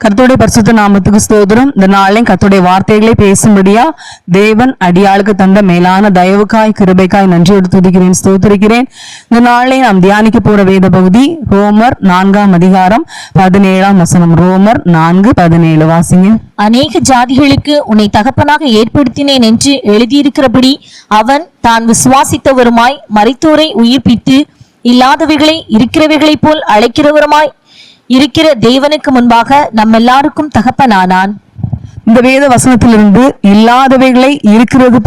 கர்த்தருடைய பரிசுத்த நாமத்துக்கு ஸ்தோத்திரம். இந்த நாளையும் கர்த்தருடைய வார்த்தைகளை பேசும்படியா தேவன் அடியாளுக்கு தந்த மேலான தயவுக்காய் கிருபைக்காய் நன்றியோடு துதிக்கிறேன், ஸ்தோத்திரிக்கிறேன். இந்த நாளை நாம் தியானிக்க போற வேத பகுதி ரோமர் 4 அதிகாரம் 17 ரோமர் 4:17 வாசிங்க. அநேக ஜாதிகளுக்கு உன்னை தகப்பனாக ஏற்படுத்தினேன் என்று எழுதியிருக்கிறபடி அவன் தான் விசுவாசித்தவருமாய் மரித்தோரை உயிர்ப்பித்து இல்லாதவைகளை இருக்கிறவைகளைப் போல் அழைக்கிறவருமாய் இருக்கிற தேவனுக்கு முன்பாக நம்ம எல்லாருக்கும் தகப்பனானான். இந்த வேத வசனத்திலிருந்து இல்லாதவைகளை இருக்கிறவைகளை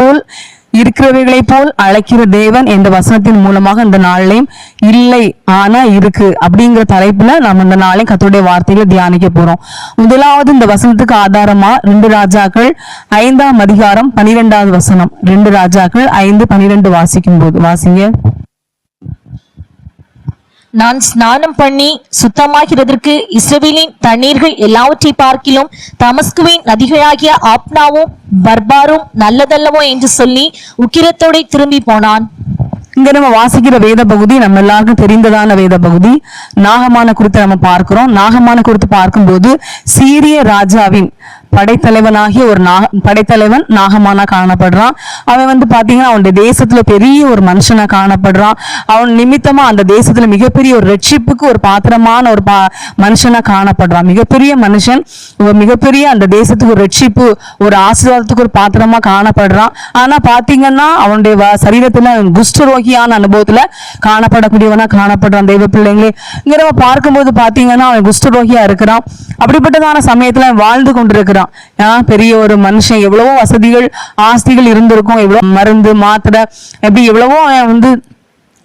போல் அழைக்கிற தேவன் என்ற வசனத்தின் மூலமாக இந்த நாளையும் இல்லை ஆனா இருக்கு அப்படிங்கிற தலைப்புல நம்ம இந்த நாளையும் கர்த்தருடைய வார்த்தைகளை தியானிக்க போறோம். முதலாவது இந்த வசனத்துக்கு ஆதாரமா 2 ராஜாக்கள் 5 அதிகாரம் 12 வசனம். 2 ராஜாக்கள் 5:12 வாசிங்க. நான் ஸ்நானம் பண்ணி சுத்தமாகிறதற்கு இஸ்ரவேலின் தண்ணீர்கள் எல்லாவற்றை பார்க்கிலும் தமஸ்குவின் நதிகளாகிய ஆப்னாவும் பர்பாரும் நல்லதல்லவோ என்று சொல்லி உக்கிரத்தோட திரும்பி போனான். இங்க நம்ம வாசிக்கிற வேத பகுதி நம்ம எல்லாருக்கும் தெரிந்ததான வேத பகுதி. நாகமான குறித்து நம்ம பார்க்கிறோம். நாகமான குறித்து பார்க்கும்போது சீரிய ராஜாவின் படைத்தலைவனாகிய ஒரு படைத்தலைவன் நாகமானா காணப்படுறான். அவன் பாத்தீங்கன்னா அவனுடைய தேசத்துல பெரிய ஒரு மனுஷனா காணப்படுறான். அவன் நிமித்தமா அந்த தேசத்துல மிகப்பெரிய ஒரு ரட்சிப்புக்கு ஒரு பாத்திரமான ஒரு மனுஷனா காணப்படுறான். மிகப்பெரிய மனுஷன், மிகப்பெரிய அந்த தேசத்துக்கு ஒரு ரட்சிப்பு, ஒரு ஆசீர்வாதத்துக்கு ஒரு பாத்திரமா காணப்படுறான். ஆனா பாத்தீங்கன்னா அவனுடைய சரீரத்துல குஷ்டரோகியான அனுபவத்துல காணப்படக்கூடியவனா காணப்படுறான். தெய்வ பிள்ளைங்களே, இங்க நம்ம பார்க்கும்போது பாத்தீங்கன்னா அவன் குஷ்டரோகியா இருக்கிறான். அப்படிப்பட்டதான சமயத்துல வாழ்ந்து கொண்டிருக்கிறான். பெரிய ஒரு மனுஷன், எவ்வளவோ வசதிகள் ஆஸ்திகள் இருந்திருக்கும், எவ்வளவு மருந்து மாத்திரை எப்படி எவ்வளவோ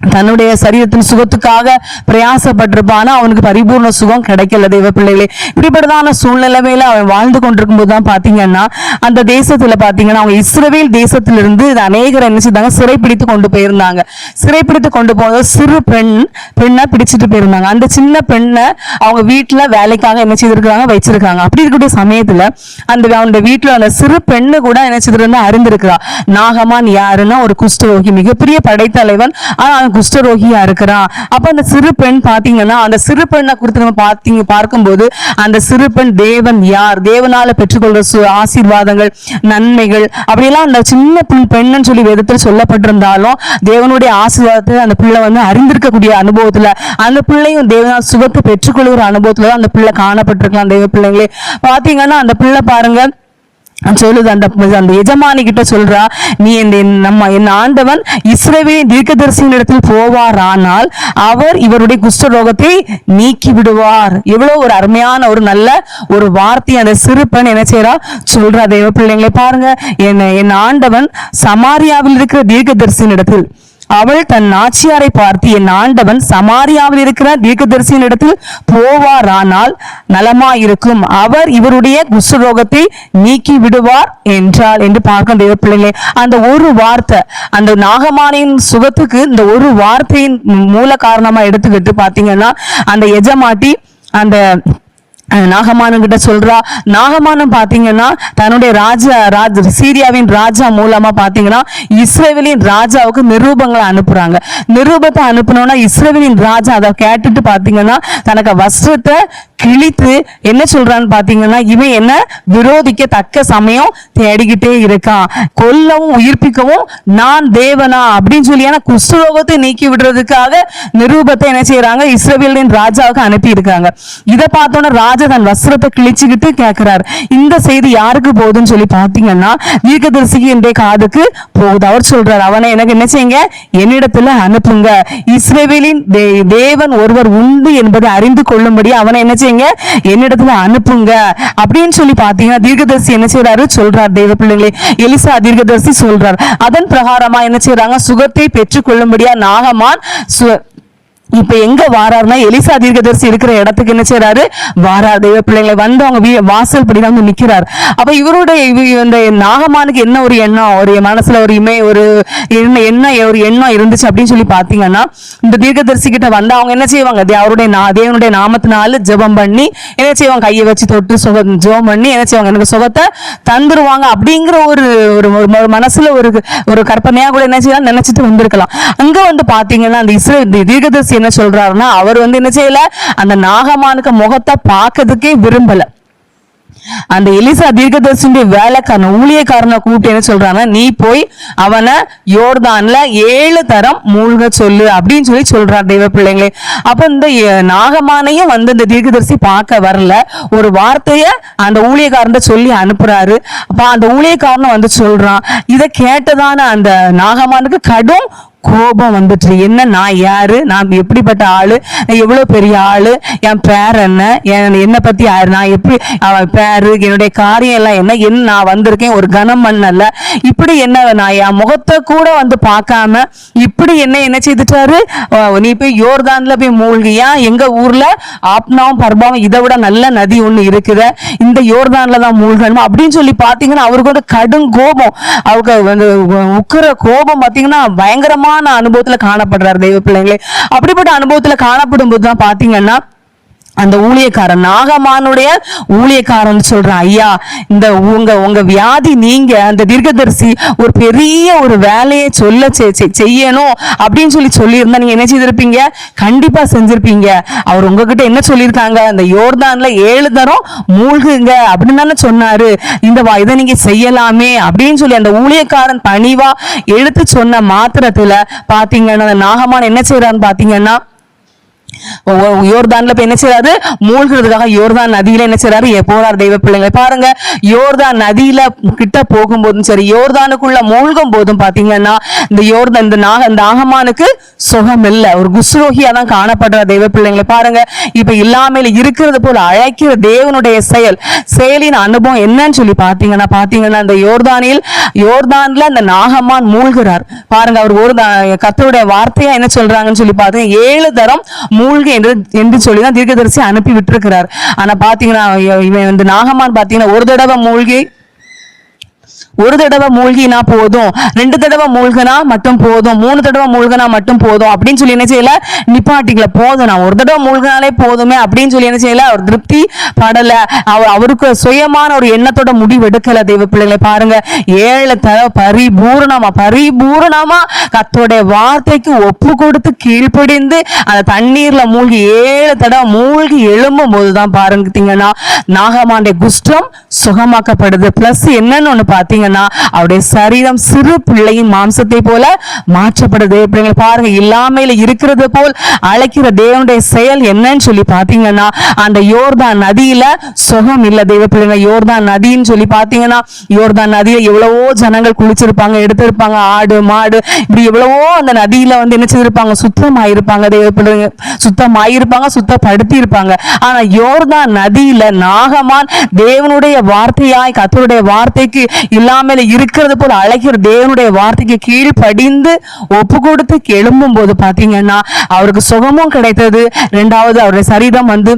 தன்னுடைய சரீரத்தின் சுகத்துக்காக பிரயாசப்பட்டிருப்பான். அவனுக்கு பரிபூர்ண சுகம் கிடைக்கல. தெய்வ பிள்ளைகளே, இப்படிப்பட்டதான சூழ்நிலைமையில அவன் வாழ்ந்து கொண்டிருக்கும் போதுதான் பாத்தீங்கன்னா அந்த தேசத்துல பாத்தீங்கன்னா அவங்க இஸ்ரவேல் தேசத்திலிருந்து அநேகர் என்ன செய்தாங்க, சிறைப்பிடித்து கொண்டு போயிருந்தாங்க. சிறைப்பிடித்து கொண்டு போனது சிறு பெண்ணை பிடிச்சிட்டு போயிருந்தாங்க. அந்த சின்ன பெண்ணை அவங்க வீட்டுல வேலைக்காக என்ன செய்திருக்காங்க, வச்சிருக்காங்க. அப்படி இருக்கக்கூடிய சமயத்துல அவனுடைய வீட்டுல அந்த சிறு பெண்ணு கூட என்ன செய்திருந்தா அறிந்திருக்கிறா. நாகமான் யாருன்னா ஒரு குஷ்டரோகி, மிகப்பெரிய படைத்தலைவன், ஆனா குஷ்டரோகியா இருக்கிறான். அப்ப அந்த சிறு பெண் பாத்தீங்கன்னா அந்த சிறு பெண்ணை குறித்து நம்ம பார்க்கும்போது அந்த சிறு பெண் தேவன் யார், தேவனால பெற்றுக்கொள்ற ஆசீர்வாதங்கள் நன்மைகள் அப்படியெல்லாம் அந்த சின்ன பெண்ணுன்னு சொல்லி வேதத்தில் சொல்லப்பட்டிருந்தாலும் தேவனுடைய ஆசீர்வாதத்தை அந்த பிள்ளை அறிந்திருக்கக்கூடிய அனுபவத்துல அந்த பிள்ளையும் தேவனால் சுகத்தை பெற்றுக்கொள்கிற அனுபவத்துல அந்த பிள்ளை காணப்பட்டிருக்கலாம். தெய்வ பிள்ளைங்களே, பாத்தீங்கன்னா அந்த பிள்ளை பாருங்க சொல்லுது, அந்த எஜமானி கிட்ட சொல்றா, நீ என் ஆண்டவன் இஸ்ரவேலின் தீர்க்கதரிசியின் இடத்தில் போவார், ஆனால் அவர் இவருடைய குஷ்டரோகத்தை நீக்கி விடுவார். எவ்வளவு ஒரு அருமையான ஒரு நல்ல ஒரு வார்த்தை அந்த சிறு பெண் என்ன செய்யறா சொல்றா. தெய்வ பிள்ளைங்களை பாருங்க, என் ஆண்டவன் சமாரியாவில் இருக்கிற தீர்க்கதரிசியின் இடத்தில், அவள் தன் நாச்சியாரை பார்த்து, என் ஆண்டவன் சமாரியாவில் இருக்கிற தீர்க்கதரிசியின் இடத்தில் போவார், ஆனால் நலமாயிருக்கும், அவர் இவருடைய குஷ்டரோகத்தை நீக்கி விடுவார் என்றாள் என்று பார்க்க. தெய்வ பிள்ளைங்களே, அந்த ஒரு வார்த்தை அந்த நாகமானின் சுகத்துக்கு இந்த ஒரு வார்த்தையின் மூல காரணமா எடுத்துக்கிட்டு பாத்தீங்கன்னா அந்த எஜமாட்டி அந்த நாகமானம் கிட்ட சொல்றா. நாகமானம் பாத்தீங்கன்னா தன்னுடைய சீரியாவின் ராஜா மூலமா பாத்தீங்கன்னா இஸ்ரவேலின் ராஜாவுக்கு நிரூபங்களை அனுப்புறாங்க. நிரூபத்தை அனுப்பினோம்னா இஸ்ரவேலின் ராஜா அதை கேட்டுட்டு பாத்தீங்கன்னா தனக்கு வஸ்திரத்தை கிழித்து என்ன சொல்றான்னு பாத்தீங்கன்னா, இவன் என்ன விரோதிக்க தக்க சமயம் தேடிக்கிட்டே இருக்கான், கொல்லவும் உயிர்ப்பிக்கவும் நான் தேவனா அப்படின்னு சொல்லி குஷ்டரோகத்தை நீக்கி விடுறதுக்காக நிரூபத்தை என்ன செய்யறாங்க, இஸ்ரவேலின் ராஜாவுக்கு அனுப்பி இருக்காங்க. இதை பார்த்தோன்னா ராஜா தன் வஸ்திரத்தை கிழிச்சுக்கிட்டு கேட்கிறார், இந்த செய்தி யாருக்கு போகுதுன்னு சொல்லி பாத்தீங்கன்னா தீர்க்கதரிசிக்கு என்னுடைய காதுக்கு போகுது. அவர் சொல்றார், அவனை எனக்கு என்ன செய்யுங்க, என்னிடத்துல அனுப்புங்க, இஸ்ரவேலின் தேவன் ஒருவர் உண்டு என்பதை அறிந்து கொள்ளும்படி அவனை என்ன செய்யுங்க, என்னிடத்துல அனுப்புங்க அப்படின்னு சொல்லி பாத்தீங்கன்னா தீர்க்கதரிசி என்ன செய்யறாரு சொல்றார். தெய்வ பிள்ளைங்களே, எலிசா தீர்க்கதரிசி சொல்றார். அதன் பிரகாரமா என்ன செய்யறாங்க, சுகத்தை பெற்றுக் கொள்ளும்படியா நாகமான் இப்ப எங்க வாராருன்னா எலிசா தீர்க்கதரிசி இருக்கிற இடத்துக்கு என்ன செய்யறாரு, வாரார். தெய்வ பிள்ளைங்களை அவங்க வாசல் படி நிக்கிறார். அப்ப இவருடைய இந்த நாகமானுக்கு என்ன ஒரு எண்ணம், ஒரு மனசுல ஒரு ஒரு எண்ணம் இருந்துச்சு அப்படின்னு சொல்லி பாத்தீங்கன்னா இந்த தீர்க்கதரிசி கிட்ட அவங்க என்ன செய்வாங்க, தேவனுடைய நாமத்தினால ஜெபம் பண்ணி என்ன செய்வாங்க, கையை வச்சு தொட்டு ஜெபம் பண்ணி என்ன செய்வாங்க, எனக்கு சுகத்தை தந்துருவாங்க அப்படிங்கிற ஒரு மனசுல ஒரு கற்பனையா கூட என்ன செய்யலாம் நினைச்சிட்டு வந்திருக்கலாம். அங்க பாத்தீங்கன்னா அந்த தீர்க்கதரிசி என்ன சொல்றாருன்னா, அவர் என்ன செய்யல, அந்த நாகமானுக்கு முகத்தை பார்க்கறதுக்கே விரும்பல. அந்த எலிசா தீர்க்கதரிசியுடைய வேலைக்காரன் ஊழியக்காரனை கூப்பிட்டு என்ன சொல்றாங்க, நீ போய் அவனை யோர்தான்ல 7 தரம் மூழ்க சொல்லு அப்படின்னு சொல்லி சொல்றார் தெய்வ பிள்ளைங்களே. அப்ப இந்த நாகமானையும் வந்து இந்த தீர்க்கதரிசி பார்க்க வரல, ஒரு வார்த்தைய அந்த ஊழியக்காரன் சொல்லி அனுப்புறாரு. அப்ப அந்த ஊழியக்காரன் வந்து சொல்றான். இதை கேட்டதான அந்த நாகமானுக்கு கடும் கோபம் வந்துட்டு, என்ன நான் யாரு, நான் எப்படிப்பட்ட ஆளு, எவ்வளவு பெரிய ஆளு, என் பேர் என்ன, என்னை பத்தி யாரு, நான் எப்படி பேரு, என்னுடைய காரியம் எல்லாம் என்ன நான் வந்திருக்கேன் ஒரு கனம் பண்ணல, இப்படி என்ன நான் என் முகத்தை கூட வந்து பார்க்காம இப்படி என்ன செய்துட்டாரு, நீ போய் யோர்தான்ல போய் மூழ்கியா, எங்க ஊர்ல ஆப்னாவும் பர்பாவும் இதை விட நல்ல நதி ஒண்ணு இருக்குது, இந்த யோர்தான்ல தான் மூழ்கணும் அப்படின்னு சொல்லி பாத்தீங்கன்னா அவருக்கு வந்து கடும் கோபம், அவருக்கு வந்து உக்கிர கோபம் பாத்தீங்கன்னா பயங்கரமா அனுபவத்துல காணப்படுறாரு தெய்வ பிள்ளைங்களே. அப்படிப்பட்ட அனுபவத்துல காணப்படும் போதுதான் பாத்தீங்கன்னா அந்த ஊழியக்காரன் நாகமானுடைய ஊழியக்காரன் சொல்றான், ஐயா இந்த உங்க வியாதி நீங்க அந்த தீர்க்கதரிசி ஒரு பெரிய ஒரு வேலையை செய்யணும் அப்படின்னு சொல்லியிருந்தா நீங்க என்ன செய்திருப்பீங்க, கண்டிப்பா செஞ்சிருப்பீங்க. அவர் உங்ககிட்ட என்ன சொல்லியிருக்காங்க, அந்த யோர்தான்ல 7 தரம் மூழ்குங்க அப்படின்னு தானே சொன்னாரு, இதை நீங்க செய்யலாமே அப்படின்னு சொல்லி அந்த ஊழியக்காரன் பணிவா எடுத்து சொன்ன மாத்திரத்துல பாத்தீங்கன்னா அந்த நாகமான் என்ன செய்யறான்னு பாத்தீங்கன்னா யோர்தான்ல என்ன செய்யறாரு, மூழ்கிறதுக்காக யோர்தான் நதியில என்ன செய்யறாரு, போறார் தெய்வ பிள்ளைங்க. பாருங்க, யோர்தான் நதியில கிட்ட போகும்போதும் சரி, யோர்தானுக்குள்ள மூழ்கும் போதும் பாத்தீங்கன்னா இந்த நாகமானுக்கு சுகம் இல்ல, ஒரு குஸ்ரோகியா தான் காணப்படுற தெய்வ பிள்ளைங்களை. பாருங்க, இப்ப இல்லாமல் இருக்கிறது போல அழைக்கிற தேவனுடைய செயலின் அனுபவம் என்னன்னு சொல்லி பாத்தீங்கன்னா இந்த யோர்தான்ல அந்த நாகமான் மூழ்கிறார். பாருங்க, அவர் ஒரு கர்த்தருடைய வார்த்தையா என்ன சொல்றாங்கன்னு சொல்லி பாத்தீங்க, 7 தரம் மூழ்கி என்று சொல்லிதான் தீர்க்கதரிசி அனுப்பி விட்டுருக்கிறார். ஆனா பாத்தீங்கன்னா இவன் வந்து நாகமான் பாத்தீங்கன்னா ஒரு தடவை மூழ்கினா போதும், 2 தடவை மூழ்கினா மட்டும் போதும், 3 தடவை மூழ்கினா மட்டும் போதும் அப்படின்னு சொல்லி என்ன செய்யல, நிப்பாட்டிக்கல. போதும், நான் ஒரு தடவை மூழ்கினாலே போதுமே அப்படின்னு சொல்லி என்ன செய்யல, அவர் திருப்தி படல, அவருக்கு சுயமான ஒரு எண்ணத்தோட முடிவு எடுக்கல. தெய்வ பிள்ளைகளை பாருங்க, 7 தடவை பரிபூரணமா கர்த்தருடைய வார்த்தைக்கு ஒப்பு கொடுத்து கீழ்ப்படிந்து அந்த தண்ணீர்ல மூழ்கி 7 தடவை மூழ்கி எழும்பும் போதுதான் பாருங்கன்னா நாகமானுடைய குஷ்டம் சுகமாக்கப்படுது. பிளஸ் என்னன்னு ஒண்ணு பாத்தீங்க, அவருடைய சரீரம் சிறு பிள்ளையின் மாம்சத்தை போல மாற்றப்படுது. பாருங்க, இல்லாமையில இருக்கிறது போல் அழைக்கிற தேவனுடைய செயல் என்னன்னு சொல்லி பாத்தீங்கன்னா அந்த யோர்தான் நதியில சுகம் இல்ல தெய்வ பிள்ளைங்க. யோர்தான் நதின்னு சொல்லி பாத்தீங்கன்னா யோர்தான் நதியில எவ்வளவோ ஜனங்கள் குளிச்சிருப்பாங்க, எடுத்திருப்பாங்க, ஆடு மாடு இப்படி எவ்வளவோ அந்த நதியில வந்து என்ன செய்திருப்பாங்க, சுத்தமாயிருப்பாங்க தெய்வ பிள்ளைங்க, சுத்தப்படுத்தி இருப்பாங்க. ஆனா யோர்தான் நதியில நாகமான் தேவனுடைய வார்த்தையாய் கர்த்தருடைய வார்த்தைக்கு இல்லாமல் இருக்கிறது போல அழைக்கிற தேவனுடைய வார்த்தைக்கு கீழ்ப்படிந்து ஒப்பு கொடுத்து எழும்பும் போது பாத்தீங்கன்னா அவருக்கு சுகமும் கிடைத்தது. 2வது அவருடைய சரீரம் வந்து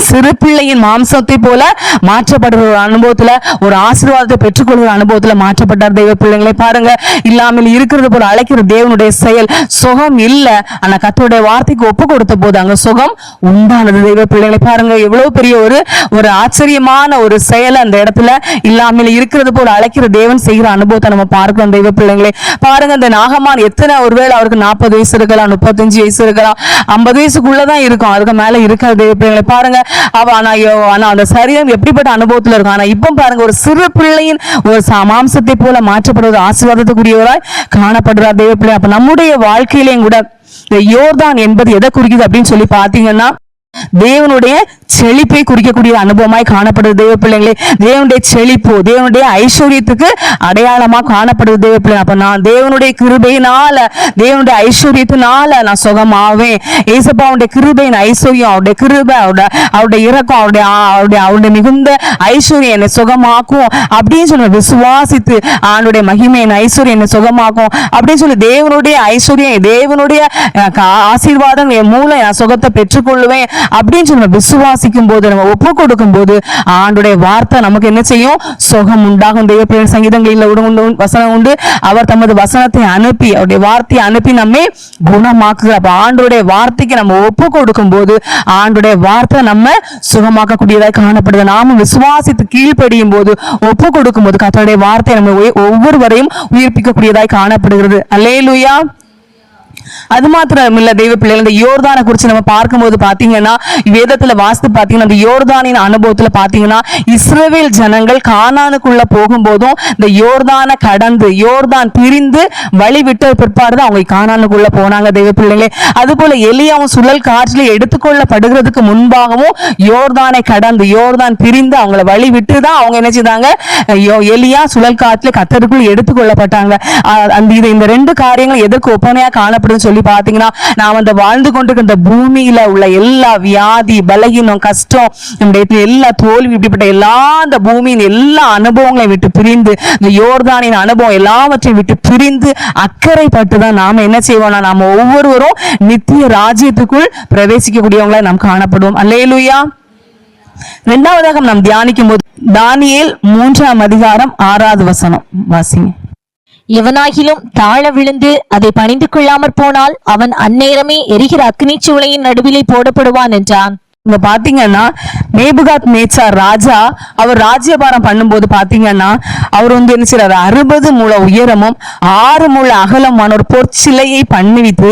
சிறு பிள்ளையின் மாம்சத்தை போல மாற்றப்படுற ஒரு அனுபவத்துல, ஒரு ஆசீர்வாதத்தை பெற்றுக்கொள்கிற அனுபவத்துல மாற்றப்பட்டார் தெய்வ பிள்ளைங்களை. பாருங்க, இல்லாமல் இருக்கிறது போல அழைக்கிற தேவனுடைய செயல் சுகம் இல்ல, ஆனா கர்த்தருடைய வார்த்தைக்கு ஒப்பு கொடுத்த போது அங்க சுகம் உண்டானது தெய்வ பிள்ளைங்களை. பாருங்க, எவ்வளவு பெரிய ஒரு ஆச்சரியமான ஒரு செயல் அந்த இடத்துல இல்லாமல் இருக்கிறது போல அழைக்கிற தேவன் செய்கிற அனுபவத்தை நம்ம பார்க்கிறோம் தெய்வ பிள்ளைங்களே. பாருங்க, இந்த நாகமான் எத்தனை, ஒருவேளை அவருக்கு 40 வயசு இருக்கலாம், 35 வயசு இருக்கலாம், 50 வயசுக்குள்ளதான் இருக்கும், அதுக்கு மேல இருக்காது தெய்வ பிள்ளைங்களை. பாருங்க, ஆனா அந்த சரீரம் எப்படிப்பட்ட அனுபவத்துல இருக்கும். ஆனா இப்ப பாருங்க, ஒரு சிறு பிள்ளையின் ஒரு மாம்சத்தை போல மாற்றப்படுவது ஆசீர்வாதத்துக்குரியவராய் காணப்படுறார் தெய்வ பிள்ளை. அப்ப நம்முடைய வாழ்க்கையிலையும் கூட யோர்தான் என்பது எதை குறிக்குது அப்படின்னு சொல்லி பாத்தீங்கன்னா தேவனுடைய செழிப்பை குறிக்கக்கூடிய அனுபவமாய் காணப்படுது தெய்வ பிள்ளைங்களே. தேவனுடைய செழிப்பு, தேவனுடைய ஐஸ்வர்யத்துக்கு அடையாளமா காணப்படுது தெய்வ பிள்ளை. அப்ப நான் தேவனுடைய கிருபையினால, தேவனுடைய ஐஸ்வர்யத்தினால நான் சுகமாவேன். ஏசப்பாவுடைய கிருபையின் ஐஸ்வர்யம், அவருடைய கிருபை, அவருடைய இரக்கம், அவருடைய மிகுந்த ஐஸ்வர்யம் என்னை சுகமாக்கும் அப்படின்னு சொல்லி விசுவாசித்து ஆண்டுடைய மகிமையின் ஐஸ்வர்யம் என்னை சுகமாக்கும் அப்படின்னு சொல்லி தேவனுடைய ஐஸ்வர்யம், தேவனுடைய ஆசீர்வாதம் என் மூலம் நான் சுகத்தை பெற்றுக்கொள்ளுவேன் அப்படின்னு சொல்லி விசுவாசிக்கும் போது, நம்ம ஒப்பு கொடுக்கும் போது ஆண்டுடைய வார்த்தை நமக்கு என்ன செய்யும், சுகம் உண்டாகும். தெய்வ பிள்ளை சங்கீதங்களில் வசனம் உண்டு, அவர் தமது வசனத்தை அனுப்பி, அவருடைய வார்த்தையை அனுப்பி நம்மை குணமாக்குகிறார். அப்ப ஆண்டுடைய வார்த்தைக்கு நம்ம ஒப்பு கொடுக்கும் போது ஆண்டுடைய வார்த்தை நம்ம சுகமாக்கக்கூடியதாக காணப்படுது. நாம விசுவாசித்து கீழ்ப்படியும் போது, ஒப்பு கொடுக்கும் போது கர்த்தருடைய வார்த்தை நம்ம ஒவ்வொருவரையும் உயிர்ப்பிக்கக்கூடியதாய் காணப்படுகிறது. அல்லேலூயா. அது மாத்திரம் இல்ல தெய்வ பிள்ளைகள், இந்த யோர்தானை குறிச்சு நம்ம பார்க்கும்போது பாத்தீங்கன்னா வேதத்துல வாஸ்து பாத்தீங்கன்னா அந்த யோர்தானின் அனுபவத்துல பாத்தீங்கன்னா இஸ்ரவேல் ஜனங்கள் கானானுக்குள்ள போகும்போதும் இந்த யோர்தானை கடந்து யோர்தான் பிரிந்து வழி விட்ட பிற்பாடுதான் அவங்க கானானுக்குள்ள போனாங்க தெய்வ பிள்ளைகளே. அது போல எலியாவும் சுழல் காற்றில் எடுத்துக்கொள்ளப்படுகிறதுக்கு முன்பாகவும் யோர்தானை கடந்து யோர்தான் பிரிந்து அவங்களை வழி விட்டு தான் அவங்க என்ன செய்தாங்க, எலியா சுழல் காற்றில் கத்தருக்குள் எடுத்துக்கொள்ளப்பட்டாங்க. இந்த ரெண்டு காரியங்கள் எதற்கு ஒப்பனையா காணப்படுது சொல்லி பாத்தீங்கன்னா, நாம் அந்த வாழ்ந்து கொண்டிருக்கிற இந்த பூமியில உள்ள எல்லா வியாதி, பலகீனம், கஷ்டம், நம்முடைய எல்லா தோல்வி, இப்படிப்பட்ட எல்லா அந்த பூமியின் எல்லா அனுபவங்களை விட்டு பிரிந்து இந்த யோர்தானின் அனுபவம் எல்லாவற்றையும் விட்டு பிரிந்து அக்கறைப்பட்டுதான் நாம என்ன செய்வோம்னா நாம ஒவ்வொருவரும் நித்திய ராஜ்யத்துக்குள் பிரவேசிக்கக்கூடியவங்களை நாம் காணப்படுவோம். அல்லேலூயா. இரண்டாவதாக நாம் தியானிக்கும் போது தானியேல் 3ஆம் அதிகாரம் 6வது வசனம் வாசிங்க. எவனாகிலும் தாழ விழுந்து அதை பணிந்து கொள்ளாமற் போனால் அவன் அந்நேரமே எரிகிற அக்னிச் சூளையின் நடுவிலே போடப்படுவான் என்றான். இங்க பாத்தீங்கன்னா நேபுகாத் நேச்சார் ராஜா அவர் ராஜ்யபாரம் பண்ணும்போது பாத்தீங்கன்னா அவர் வந்து என்ன செய்யறாரு, 60 முழ உயரமும் 6 முழ அகலமான ஒரு பொற்சிலையை பண்ணிவிட்டு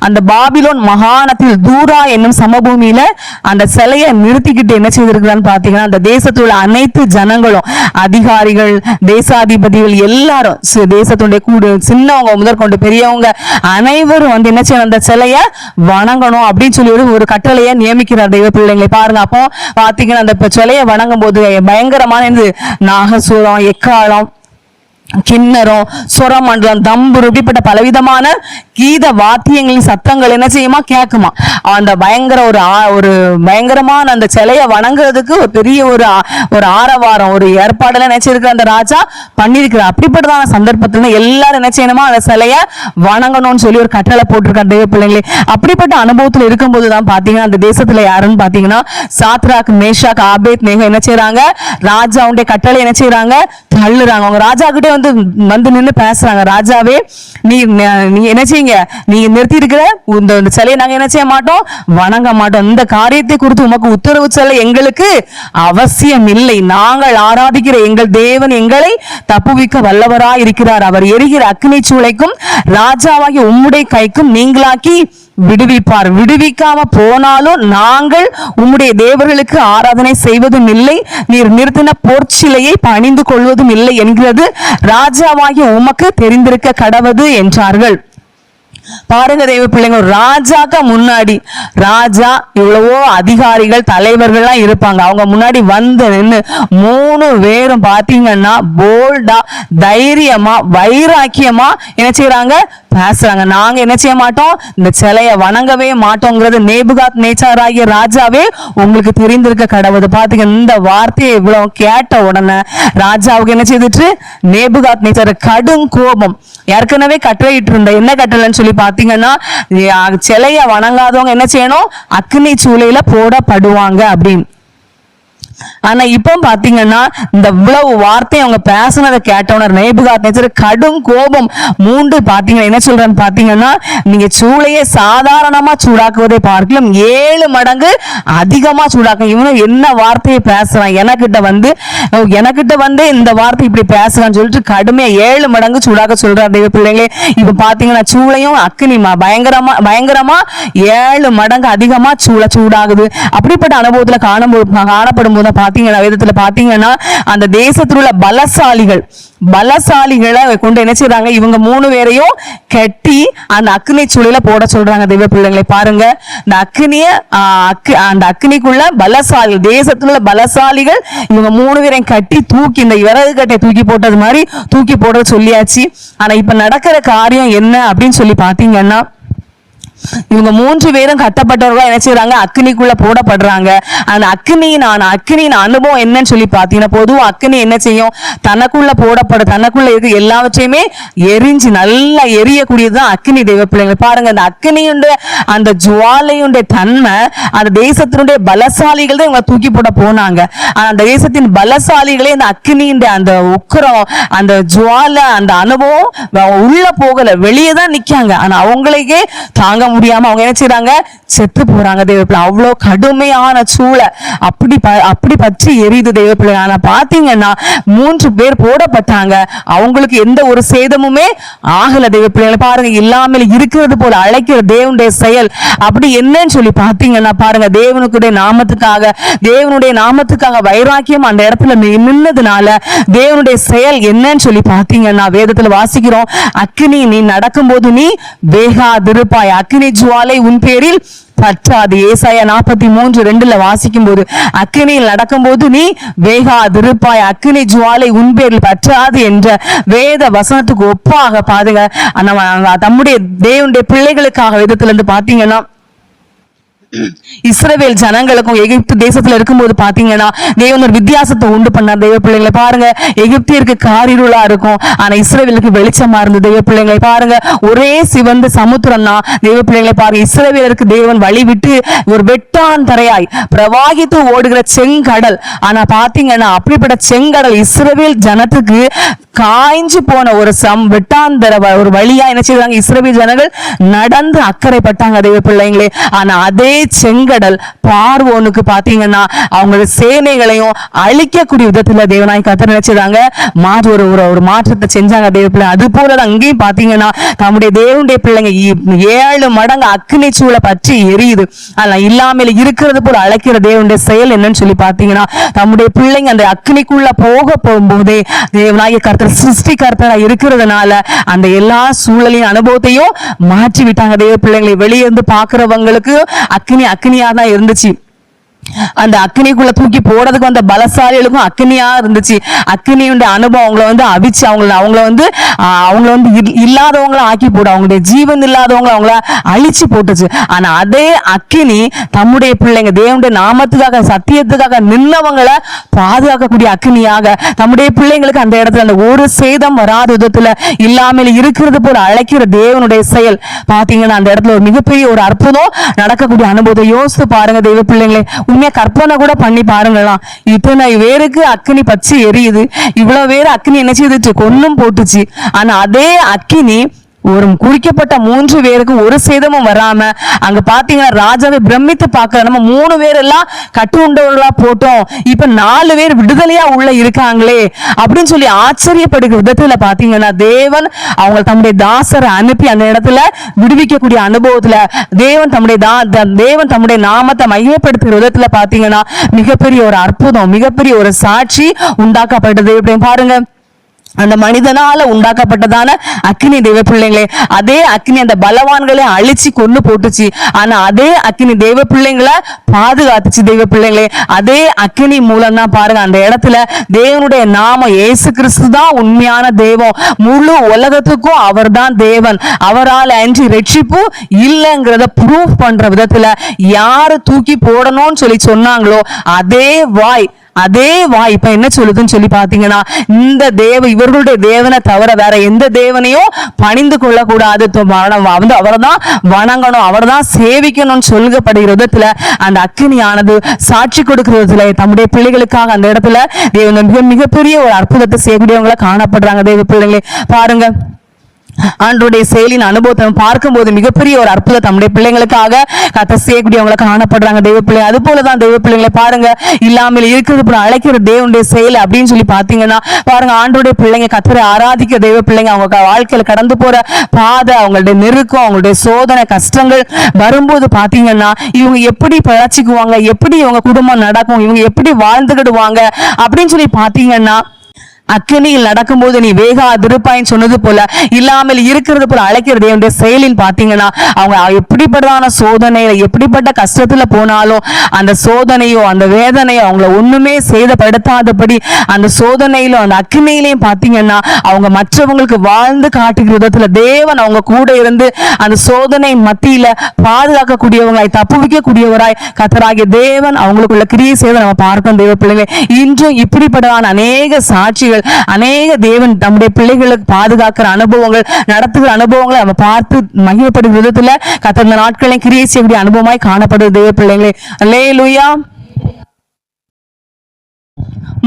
அந்த பாபிலோன் மகாணத்தில் தூரா என்னும் சமபூமியில அந்த சிலையை நிறுத்திக்கிட்டு என்ன செய்திருக்கிறான்னு பாத்தீங்கன்னா அந்த தேசத்துல அனைத்து ஜனங்களும், அதிகாரிகள், தேசாதிபதிகள் எல்லாரும், தேசத்துடைய கூடு சின்னவங்க முதற்கொண்டு பெரியவங்க அனைவரும் வந்து என்ன செய்யணும், அந்த சிலையை வணங்கணும் அப்படின்னு சொல்லி ஒரு கட்டளையை நியமிக்கிறார் தெய்வ பிள்ளைங்களை. பாருங்க, அப்போ பாத்தீங்கன்னா அந்த சிலையை வணங்கும் போது பயங்கரமான நாகசூரம், எக்காலம், கிண்ணறம், சொரமண்டலம், தம்புரு, இப்படிப்பட்ட பலவிதமான கீத வாத்தியங்களின் சத்தங்கள் என்ன செய்யுமா, கேட்குமா. அந்த பயங்கர ஒரு பயங்கரமான அந்த சிலையை வணங்குறதுக்கு ஒரு பெரிய ஒரு ஆரவாரம், ஒரு ஏற்பாடுல நினைச்சிருக்கிற அந்த ராஜா பண்ணிருக்கிறார். அப்படிப்பட்டதான சந்தர்ப்பத்துல எல்லாரும் என்ன செய்யணுமா, அந்த சிலையை வணங்கணும்னு சொல்லி ஒரு கட்டளை போட்டிருக்காரு தெய்வ பிள்ளைங்களே. அப்படிப்பட்ட அனுபவத்துல இருக்கும்போது தான் பாத்தீங்கன்னா அந்த தேசத்துல யாருன்னு பாத்தீங்கன்னா சாத்ராக், மேஷாக், ஆபேத் நேகோ என்ன செய்யறாங்க, ராஜாவுடைய கட்டளை என்ன செய்யறாங்க, தள்ளுறாங்க. அவங்க ராஜா கிட்டே வந்து நின்று பேசுறாங்க, ராஜாவே நீ என்ன செய்யுங்க, நீங்க நிறுத்தி இருக்கிற இந்த சிலையை நாங்க என்ன செய்ய மாட்டோம், வணங்க மாட்டோம். இந்த காரியத்தை குறித்து உமக்கு உத்தரவு சொல்ல எங்களுக்கு அவசியம் இல்லை. நாங்கள் ஆராதிக்கிற எங்கள் தேவன் எங்களை தப்புவிக்க வல்லவராய் இருக்கிறார். அவர் எரிகிற அக்னி சூளைக்கும் ராஜாவாகிய உம்முடைய கைக்கும் நீங்களாக்கி விடுவிப்பார். விடுவிக்காம போனாலும் நாங்கள் உம்முடைய தேவர்களுக்கு ஆராதனை செய்வதும் இல்லை, நீர் நிறுத்தின பொற்சிலையை பணிந்து கொள்வதும் இல்லை என்கிறது ராஜாவாகிய உமக்கு தெரிந்திருக்க கடவது என்றார்கள். பாருங்க தெய்வ பிள்ளைங்க, ராஜாக்கு முன்னாடி ராஜா எவ்வளவோ அதிகாரிகள், தலைவர்கள்லாம் இருப்பாங்க. அவங்க முன்னாடி வந்து நின்று 3 பேரும் பாத்தீங்கன்னா போல்டா, தைரியமா, வைராக்கியமா என்ன செய்யறாங்க, பேசுறாங்க. நாங்க என்ன செய்ய மாட்டோம், இந்த சிலையை வணங்கவே மாட்டோங்கிறது நேபுகாத் நேச்சாராகிய ராஜாவே உங்களுக்கு தெரிந்திருக்க கடவுது. பாத்தீங்க, இந்த வார்த்தையை இவ்வளவு கேட்ட உடனே ராஜாவுக்கு என்ன செய்துட்டு, நேபுகாத் நேச்சார் கடும் கோபம். ஏற்கனவே கட்டளையிட்டு இருந்த என்ன கட்டளைன்னு சொல்லி பாத்தீங்கன்னா, சிலையை வணங்காதவங்க என்ன செய்யணும், அக்னி சூளையில போடப்படுவாங்க அப்படின்னு. ஆனா இப்ப பாத்தீங்கன்னா இந்த இவ்வளவு வார்த்தை அவங்க பேசினதை கேட்டவன நேபுகாத் நேச்சார் கடும் கோபம் மூண்டு பாத்தீங்கன்னா என்ன சொல்றான்னு பாத்தீங்கன்னா, நீங்க சூளையை சாதாரணமா சூடாக்குவதை பார்க்கலாம் 7 மடங்கு அதிகமா சூடாக்கும். இவனும் என்ன வார்த்தையை பேசுறான், எனக்கிட்ட வந்து இந்த வார்த்தை இப்படி பேசுறான்னு சொல்லிட்டு கடுமையா 7 மடங்கு சூடாக்க சொல்றாரு தெய்வ பிள்ளைங்களே. இப்ப பாத்தீங்கன்னா சூளையும் அக்னிமா பயங்கரமா 7 மடங்கு அதிகமா சூடாகுது. அப்படிப்பட்ட அனுபவத்துல காணப்படும் போது பாத்தீங்கன்னா வேதத்துல பாத்தீங்கன்னா அந்த தேசத்தில் உள்ள பலசாலிகளை கொண்டு என்ன செய்றாங்க, இவங்க 3 பேரையும் கட்டி அந்த அக்னி சூளையில போட சொல்றாங்க தெய்வ பிள்ளைங்களை. பாருங்க, அந்த அக்னிக்குள்ள பலசாலி, தேசத்துல உள்ள பலசாலிகள் இவங்க 3 பேரையும் கட்டி தூக்கி இந்த விறகு கட்டை தூக்கி போட்டது மாதிரி தூக்கி போடுறது சொல்லியாச்சு. ஆனா இப்ப நடக்கிற காரியம் என்ன அப்படின்னு சொல்லி பாத்தீங்கன்னா, இவங்க 3 பேரும் கட்டப்பட்டவர்களா என்ன செய்யறாங்க, அக்னிக்குள்ள போடப்படுறாங்க. அந்த அக்னியின் அனுபவம் என்னன்னு சொல்லி பாத்தீங்கன்னா, பொதுவா அக்னி என்ன செய்யும், தனக்குள்ள இருக்க எல்லாவற்றையுமே எரிஞ்சு நல்லா எரியக்கூடியதுதான் அக்னி தெய்வ பிள்ளைங்க. பாருங்க, அந்த அக்னியுடைய அந்த ஜுவாலையுடைய தன்மை அந்த தேசத்தினுடைய பலசாலிகள் தான் இவங்க தூக்கி போட போனாங்க. அந்த தேசத்தின் பலசாலிகளே அந்த அக்னியின் அந்த உக்கரம், அந்த ஜுவாலை, அந்த அனுபவம் உள்ள போகல, வெளியே தான் நிக்காங்க. ஆனா அவங்களுக்கே தாங்க முடியாம அவங்க என்ன செய்றாங்க, செத்து போறாங்க தேவப்பிள்ளை. அவ்வளவு கடுமையான சூளை அப்படி பற்றி எரியுது தேவப்பிள்ளை. ஆனா பாத்தீங்கன்னா 3 பேர் போடப்பட்டாங்க, அவங்களுக்கு எந்த ஒரு சேதமுமே ஆகல தேவப்பிள்ளைகளை. பாருங்க, இல்லாமல் இருக்கிறது போல அழைக்கிற தேவனுடைய செயல் அப்படி என்னன்னு சொல்லி பாத்தீங்கன்னா பாருங்க, தேவனுடைய நாமத்துக்காக வைராக்கியம் அந்த இடத்துல நின்னதுனால தேவனுடைய செயல் என்னன்னு சொல்லி பாத்தீங்கன்னா வேதத்துல வாசிக்கிறோம், அக்கினி நீ நடக்கும்போது நீ வேகாதிருப்பாய், அக்கினி ஜுவாலை உன் பேரில் பற்றாது. ஏசாயா 43:2 வாசிக்கும் போது அக்கினியில் நடக்கும்போது நீ வேகாதிருப்பாய், அக்கினி ஜுவாலை உன் பேரில் பற்றாது என்ற வேத வசனத்துக்கு ஒப்பாக பாருங்க நம்முடைய தேவனுடைய பிள்ளைகளுக்காக வேதத்துல இருந்து பாத்தீங்கன்னா இஸ்ரவேல் ஜனங்களுக்கும் எகிப்து தேசத்துல இருக்கும்போது பாத்தீங்கன்னா தேவன் ஒரு வித்தியாசத்தை உண்டு பண்ணார் தேவ பிள்ளைங்களை. பாருங்க, எகிப்தியருக்கு காரிருளா இருக்கும், ஆனா இஸ்ரவேலுக்கு வெளிச்சமா இருந்த தேவ பிள்ளைங்களை. பாருங்க, ஒரே சிவந்த சமுத்திரம் தான் தேவ பிள்ளைங்களை. பாருங்க, இஸ்ரவேலருக்கு தேவன் வழி விட்டு ஒரு வெட்டான் தரையாய் பிரவாகித்து ஓடுகிற செங்கடல். ஆனா பாத்தீங்கன்னா அப்படிப்பட்ட செங்கடல் இஸ்ரவேல் ஜனத்துக்கு காய்ஞ்சு போன ஒரு வெட்டாந்தர ஒரு வழியா என்ன செய்வாங்க, இஸ்ரவேல் ஜனங்கள் நடந்து அக்கறைப்பட்டாங்க தேவ பிள்ளைங்களே. ஆனா அதே செங்கடல் பார்வோனுக்கு பாத்தீங்கன்னா அவங்களோட சேனைகளையும் அழிக்கக்கூடிய விதத்துல தேவனாய் கர்த்தர் நினைச்சதாங்க ஒரு மாற்றத்தை செஞ்சாங்க தேவ பிள்ளை. அது போலதான் அங்கேயும் பாத்தீங்கன்னா நம்முடைய தேவனுடைய பிள்ளைங்க 7 மடங்கு அக்கினி சூளை பற்றி எரியுது. ஆனா இல்லாமல் இருக்கிறது போல அழைக்கிற தேவனுடைய செயல் என்னன்னு சொல்லி பாத்தீங்கன்னா நம்முடைய பிள்ளைங்க அந்த அக்கினிக்குள்ள போகும்போதே தேவனாய கர்த்தர் சிருஷ்டிகர்த்தரா இருக்கிறதுனால அந்த எல்லா சூழலின் அனுபவத்தையும் மாற்றி விட்டாங்க தேவ பிள்ளைங்களை. வெளியே இருந்து பாக்குறவங்களுக்கு அக்கினியா தான் இருந்துச்சு. அந்த அக்கினிக்குள்ள தூக்கி போடுறதுக்கு வந்த பலசாலிகளுக்கும் அக்கினியா இருந்துச்சு. அக்கினியுடைய அனுபவம் அவங்கள அவிச்சு அவங்கள இல்லாதவங்கள ஆக்கி போடு, அவங்களுடைய ஜீவன் இல்லாதவங்களை அவங்கள அழிச்சு போட்டுச்சு. ஆனா அதே அக்கினி தம்முடைய பிள்ளைங்க தேவனுடைய நாமத்துக்காக சத்தியத்துக்காக நின்னவங்களை பாதுகாக்கக்கூடிய அக்கினியாக தம்முடைய பிள்ளைங்களுக்கு அந்த இடத்துல அந்த ஒரு சேதம் வராத விதத்துல இல்லாமல் இருக்கிறது போல அழைக்கிற தேவனுடைய செயல் பாத்தீங்கன்னா அந்த இடத்துல ஒரு மிகப்பெரிய ஒரு அற்புதம் நடக்கக்கூடிய அனுபவத்தை யோசித்து பாருங்க தேவ பிள்ளைங்களே. உண்மையா கற்பனை கூட பண்ணி பாருங்களாம், இத்தனை பேருக்கு அக்கினி பற்றி எரியுது, இவ்வளவு பேர் அக்கினி என்ன செய்துச்சு, கொன்னும் போட்டுச்சு. ஆனா அதே அக்கினி ஒரு குறிக்கப்பட்ட 3 பேருக்கு ஒரு சேதமும் வராம அங்க பாத்தீங்கன்னா ராஜாவை பிரமித்து பார்க்கிற நம்ம 3 பேர் எல்லாம் கட்டு உண்டவர்களா போட்டோம், இப்ப 4 பேர் விடுதலையா உள்ள இருக்காங்களே அப்படின்னு சொல்லி ஆச்சரியப்படுகிற விதத்துல பாத்தீங்கன்னா தேவன் அவங்க தம்முடைய தாசரை அனுப்பி அந்த இடத்துல விடுவிக்கக்கூடிய அனுபவத்துல தேவன் தம்முடைய நாமத்தை மையப்படுத்துகிற விதத்துல பாத்தீங்கன்னா மிகப்பெரிய ஒரு அற்புதம், மிகப்பெரிய ஒரு சாட்சி உண்டாக்கப்பட்டது. பாருங்க, அந்த மனிதனால உண்டாக்கப்பட்டதான அக்கினி தேவ பிள்ளைங்களே, அதே அக்கினி அந்த பலவான்களை அழிச்சு கொண்டு போட்டுச்சு. ஆனா அதே அக்கினி தேவ பிள்ளைங்களை பாதுகாத்துச்சு தேவ பிள்ளைங்களே. அதே அக்கினி மூலம் தான் பாருங்க அந்த இடத்துல தேவனுடைய நாம இயேசு கிறிஸ்து தான் உண்மையான தேவன், முழு உலகத்துக்கும் அவர் தான் தேவன், அவரால் அன்றி ரட்சிப்பு இல்லைங்கிறத ப்ரூவ் பண்ற விதத்துல யாரு தூக்கி போடணும்னு சொல்லி சொன்னாங்களோ அதே வாய் இப்ப என்ன சொல்லுதுன்னு சொல்லி பாத்தீங்கன்னா இவர்களுடைய தேவனை தவிர வேற எந்த தேவனையும் பணிந்து கொள்ளக்கூடாது, அவர்தான் வணங்கணும், அவர்தான் சேவிக்கணும்னு சொல்லப்படுகிற விதத்துல அந்த அக்கினியானது சாட்சி கொடுக்கிறதுல தம்முடைய பிள்ளைகளுக்காக அந்த இடத்துல தேவன் மிகப்பெரிய ஒரு அற்புதத்தை செய்யக்கூடியவங்களை காணப்படுறாங்க தேவ பிள்ளைங்களே. பாருங்க, ஆண்டவருடைய செயலின் அனுபவத்தை பார்க்கும்போது மிகப்பெரிய ஒரு அற்புதம் நம்முடைய பிள்ளைங்களுக்காக கர்த்தர் செய்யக்கூடியவங்களை காணப்படுறாங்க தெய்வ பிள்ளை. அது போலதான் தெய்வ பிள்ளைங்களை பாருங்க, இல்லாமல் இருக்கிறது அழைக்கிற தேவனுடைய செயல் அப்படின்னு சொல்லி பாத்தீங்கன்னா பாருங்க, ஆண்டவருடைய பிள்ளைங்க கர்த்தரை ஆராதிக்கிற தெய்வ பிள்ளைங்க அவங்க வாழ்க்கையில கடந்து போற பாதை, அவங்களுடைய நெருக்கம், அவங்களுடைய சோதனை கஷ்டங்கள் வரும்போது பாத்தீங்கன்னா இவங்க எப்படி பழச்சிக்குவாங்க, எப்படி இவங்க குடும்பம் நடக்கும், இவங்க எப்படி வாழ்ந்துக்கிடுவாங்க அப்படின்னு சொல்லி பாத்தீங்கன்னா அக்கினியில் நடக்கும்போது நீ வேகாதிருப்பாயின்னு சொன்னது போல இல்லாமல் இருக்கிறது போல அழைக்கிற தேவனுடைய செயலின் பாத்தீங்கன்னா அவங்க எப்படிப்பட்டதான சோதனையில எப்படிப்பட்ட கஷ்டத்துல போனாலும் அந்த சோதனையோ அந்த வேதனையோ அவங்கள ஒண்ணுமே சேதப்படுத்தாதபடி அந்த சோதனையிலும் அந்த அக்கினியிலையும் பாத்தீங்கன்னா அவங்க மற்றவங்களுக்கு வாழ்ந்து காட்டுகிற விதத்துல தேவன் அவங்க கூட இருந்து அந்த சோதனை மத்தியில பாதுகாக்கக்கூடியவங்களாய் தப்புவிக்கக்கூடியவராய் கர்த்தராகிய தேவன் அவங்களுக்குள்ள கிரியை செய்து நம்ம பார்க்கணும் தேவ பிள்ளைங்க. இன்றும் இப்படிப்பட்டதான அநேக சாட்சிகள், அநேக தேவன் நம்முடைய பிள்ளைகளுக்கு பாதுகாக்கிற அனுபவங்கள், நடத்துகிற அனுபவங்களை நம்ம பார்த்து மகிமைப்படுகிற விதத்துல கர்த்தர் இந்த நாட்களை கிரியை செய்யக்கூடிய அனுபவமாய் காணப்படுது தேவ பிள்ளைங்களே. அல்லேலூயா.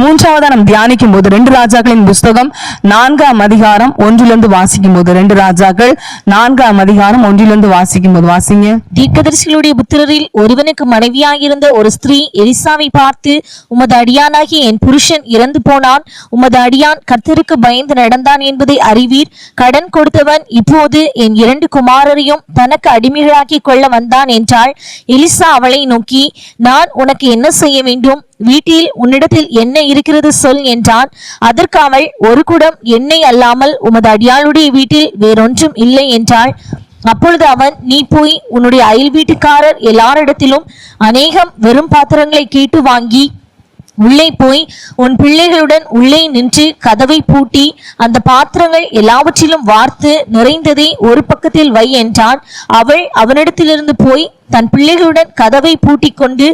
மூன்றாவதா நம்ம தியானிக்கும் போது 2 ராஜாக்களின் புஸ்தகம் 4ஆம் அதிகாரம் 1 வாசிக்கும் போது 2 ராஜாக்கள் 4ஆம் அதிகாரம் 1 வாசிக்கும் போது வாசிங்க. தீர்க்கதரிசிகளுடைய புத்திரரில் ஒருவனுக்கு மனைவியாயிருந்த ஒரு ஸ்திரீ எலிசாவை பார்த்து, உமது அடியானாகிய என் புருஷன் இறந்து போனான், உமது அடியான் கர்த்தருக்கு பயந்து நடந்தான் என்பதை அறிவீர். கடன் கொடுத்தவன் இப்போது என் 2 குமாரரையும் தனக்கு அடிமைகளாக்கி கொள்ள வந்தான் என்றாள். எலிசா அவளை நோக்கி, நான் உனக்கு என்ன செய்ய வேண்டும்? வீட்டில் உன்னிடத்தில் என்ன இருக்கிறது சொல் என்றான். அதற்கு அவள், ஒரு குடம் எண்ணெய் அல்லாமல் உமது அடியாளுடைய வீட்டில் வேறொன்றும் இல்லை என்றாள். அப்பொழுது அவன், நீ போய் உன்னுடைய அயல் வீட்டுக்காரர் எல்லாரிடத்திலும் அநேகம் வெறும் பாத்திரங்களை கேட்டு வாங்கி உள்ளே போய் உன் பிள்ளைகளுடன் உள்ளே நின்று கதவை பூட்டி அந்த பாத்திரங்கள் எல்லாவற்றிலும் வார்த்து நிறைந்ததை ஒரு பக்கத்தில் வை என்றான். அவள் அவனிடத்திலிருந்து போய் தன் பிள்ளைகளுடன் கதவை பூட்டி கொண்டு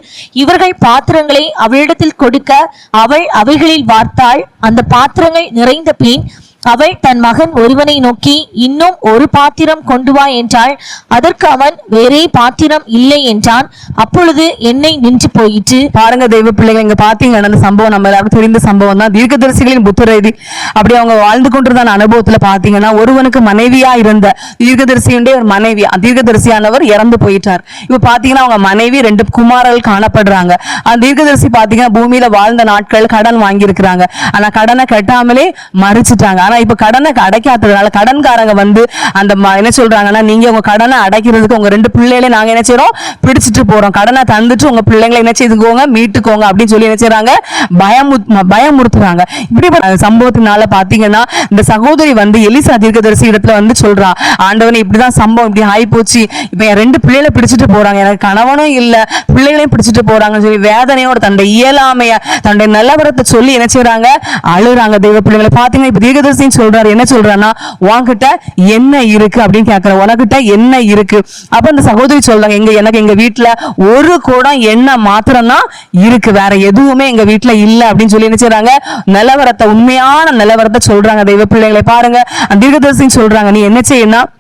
இவர்கள் பாத்திரங்களை அவளிடத்தில் கொடுக்க அவள் அவைகளில் வார்த்தாள். அந்த பாத்திரங்கள் நிறைந்த பின் அவள் தன் மகன் ஒருவனை நோக்கி, இன்னும் ஒரு பாத்திரம் கொண்டு வா என்றாள். அதற்கு அவன், வேறே பாத்திரம் இல்லை என்றான். அப்பொழுது எண்ணெய் நின்று போயிற்று. பாருங்க தெய்வ பிள்ளைகள், இங்க பாத்தீங்கன்னா அந்த சம்பவம் நம்ம எல்லாருக்கும் தெரிந்த சம்பவம் தான். தீர்க்கதரிசிகளின் புத்திரரி அப்படி அவங்க வாழ்ந்து கொண்டிருந்த அனுபவத்துல பாத்தீங்கன்னா, ஒருவனுக்கு மனைவியா இருந்த தீர்க்கதரிசியுடைய ஒரு மனைவி, தீர்க்கதரிசியானவர் இறந்து போயிட்டார். இப்ப பாத்தீங்கன்னா அவங்க மனைவி 2 குமாரர்கள் காணப்படுறாங்க. அந்த தீர்க்கதரிசி பாத்தீங்கன்னா பூமியில வாழ்ந்த நாட்கள் கடன் வாங்கி இருக்கிறாங்க. ஆனா கடனை கட்டாமலே மறிச்சிட்டாங்க. இப்ப கடனை அடைக்காததுனால கடன்காரங்க வந்து அந்த என்ன சொல்றாங்கன்னா, நீங்க உங்க கடனை அடைக்கிறதுக்கு உங்க 2 பிள்ளைகளை நாங்க என்ன செய்யறோம், பிடிச்சிட்டு போறோம், கடனை தந்துட்டு உங்க பிள்ளைங்களை என்ன செய்துக்கோங்க, மீட்டுக்கோங்க அப்படின்னு சொல்லி என்ன செய்யறாங்க, பயமுறுத்துறாங்க. இப்படி சம்பவத்தினால பாத்தீங்கன்னா இந்த சகோதரி வந்து எலிசா தீர்க்கதரிசி இடத்துல வந்து சொல்றா, ஆண்டவனே இப்படிதான் சம்பவம், இப்படி ஆகி போச்சு, இப்ப என் 2 பிள்ளைகளை பிடிச்சிட்டு போறாங்க, எனக்கு கணவனும் இல்ல, பிள்ளைகளையும் பிடிச்சிட்டு போறாங்கன்னு சொல்லி வேதனையோட தன்னுடைய இயலாமைய தன்னுடைய நிலவரத்தை சொல்லி என்ன செய்யறாங்க, அழுறாங்க. தெய்வ பிள்ளைகளை பாத்தீங்கன்னா இப்ப தீர்க்கதரிசி சொல்றாரு, என்ன சொல்றான்னா, உன்கிட்ட என்ன இருக்கு அப்படின்னு கேக்குற, உனக்கிட்ட என்ன இருக்கு? அப்ப அந்த சகோதரி சொல்றாங்க, எனக்கு எங்க வீட்டுல ஒரு குடம் எண்ணெய் மாத்திரம் தான் இருக்கு, வேற எதுவுமே எங்க வீட்டுல இல்ல அப்படின்னு சொல்லி என்ன செய்றாங்க, நிலவரத்தை, உண்மையான நிலவரத்தை சொல்றாங்க. தெய்வ பிள்ளைகளை பாருங்க, அந்த தீர்க்கதரிசி சொல்றாங்க, நீ என்ன செய்யணும்,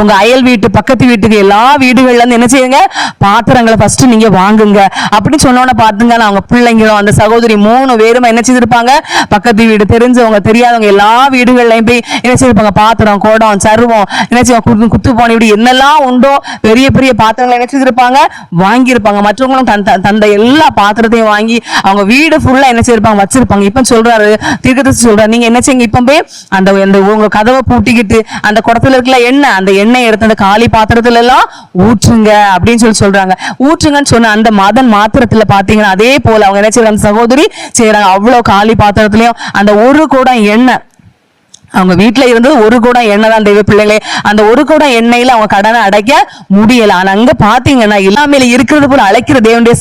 உங்க அயல் வீட்டு பக்கத்து வீட்டுக்கு எல்லா வீடுகள்ல இருந்து என்ன செய்யுங்க, பாத்திரங்களை ஃபர்ஸ்ட் நீங்க வாங்குங்க அப்படின்னு சொன்னோன்னு பாத்துங்க, அவங்க பிள்ளைங்களும் அந்த சகோதரி 3 பேரும் என்ன செய்திருப்பாங்க, பக்கத்து வீடு, தெரிஞ்சவங்க தெரியாதவங்க எல்லா வீடுகள்லையும் போய் என்ன செய்திருப்பாங்க, பாத்திரம், குடம், சர்வம், என்ன செய்வாங்க, குத்து போன இப்படி என்னெல்லாம் உண்டோ பெரிய பெரிய பாத்திரங்களை என்ன செய்திருப்பாங்க, வாங்கியிருப்பாங்க. மற்றவங்களும் தந்த எல்லா பாத்திரத்தையும் வாங்கி அவங்க வீடு ஃபுல்லா என்ன செய்திருப்பாங்க, வச்சிருப்பாங்க. இப்ப சொல்றாரு தீர்க்கதரிசி சொல்றாரு, நீங்க என்ன செய்யுங்க, இப்ப போய் அந்த உங்க கதவை பூட்டிக்கிட்டு அந்த குடத்துல இருக்கல எண்ணெய், அந்த எண்ணெய் எடுத்து அந்த காலி பாத்திரத்துல எல்லாம் ஊற்றுங்க அப்படின்னு சொல்றாங்க. ஊற்றுங்கன்னு சொன்ன அந்த மாத்திரத்துல பாத்தீங்கன்னா அதே போல அவங்க என்ன செய்யறாங்க, சகோதரி செய்யறாங்க. அவ்வளவு காலி பாத்திரத்திலயும் அந்த ஒரு குடம் எண்ணெய், அவங்க வீட்டுல இருந்தது ஒரு குடம் எண்ணெய் தான். தெய்வ பிள்ளைகளே, அந்த ஒரு குடம் எண்ணெயில அவங்க கடனை அடைக்க முடியல. ஆனா அங்க பாத்தீங்கன்னா எல்லாமே இருக்கிறது போல அழைக்கிற தேவனுடைய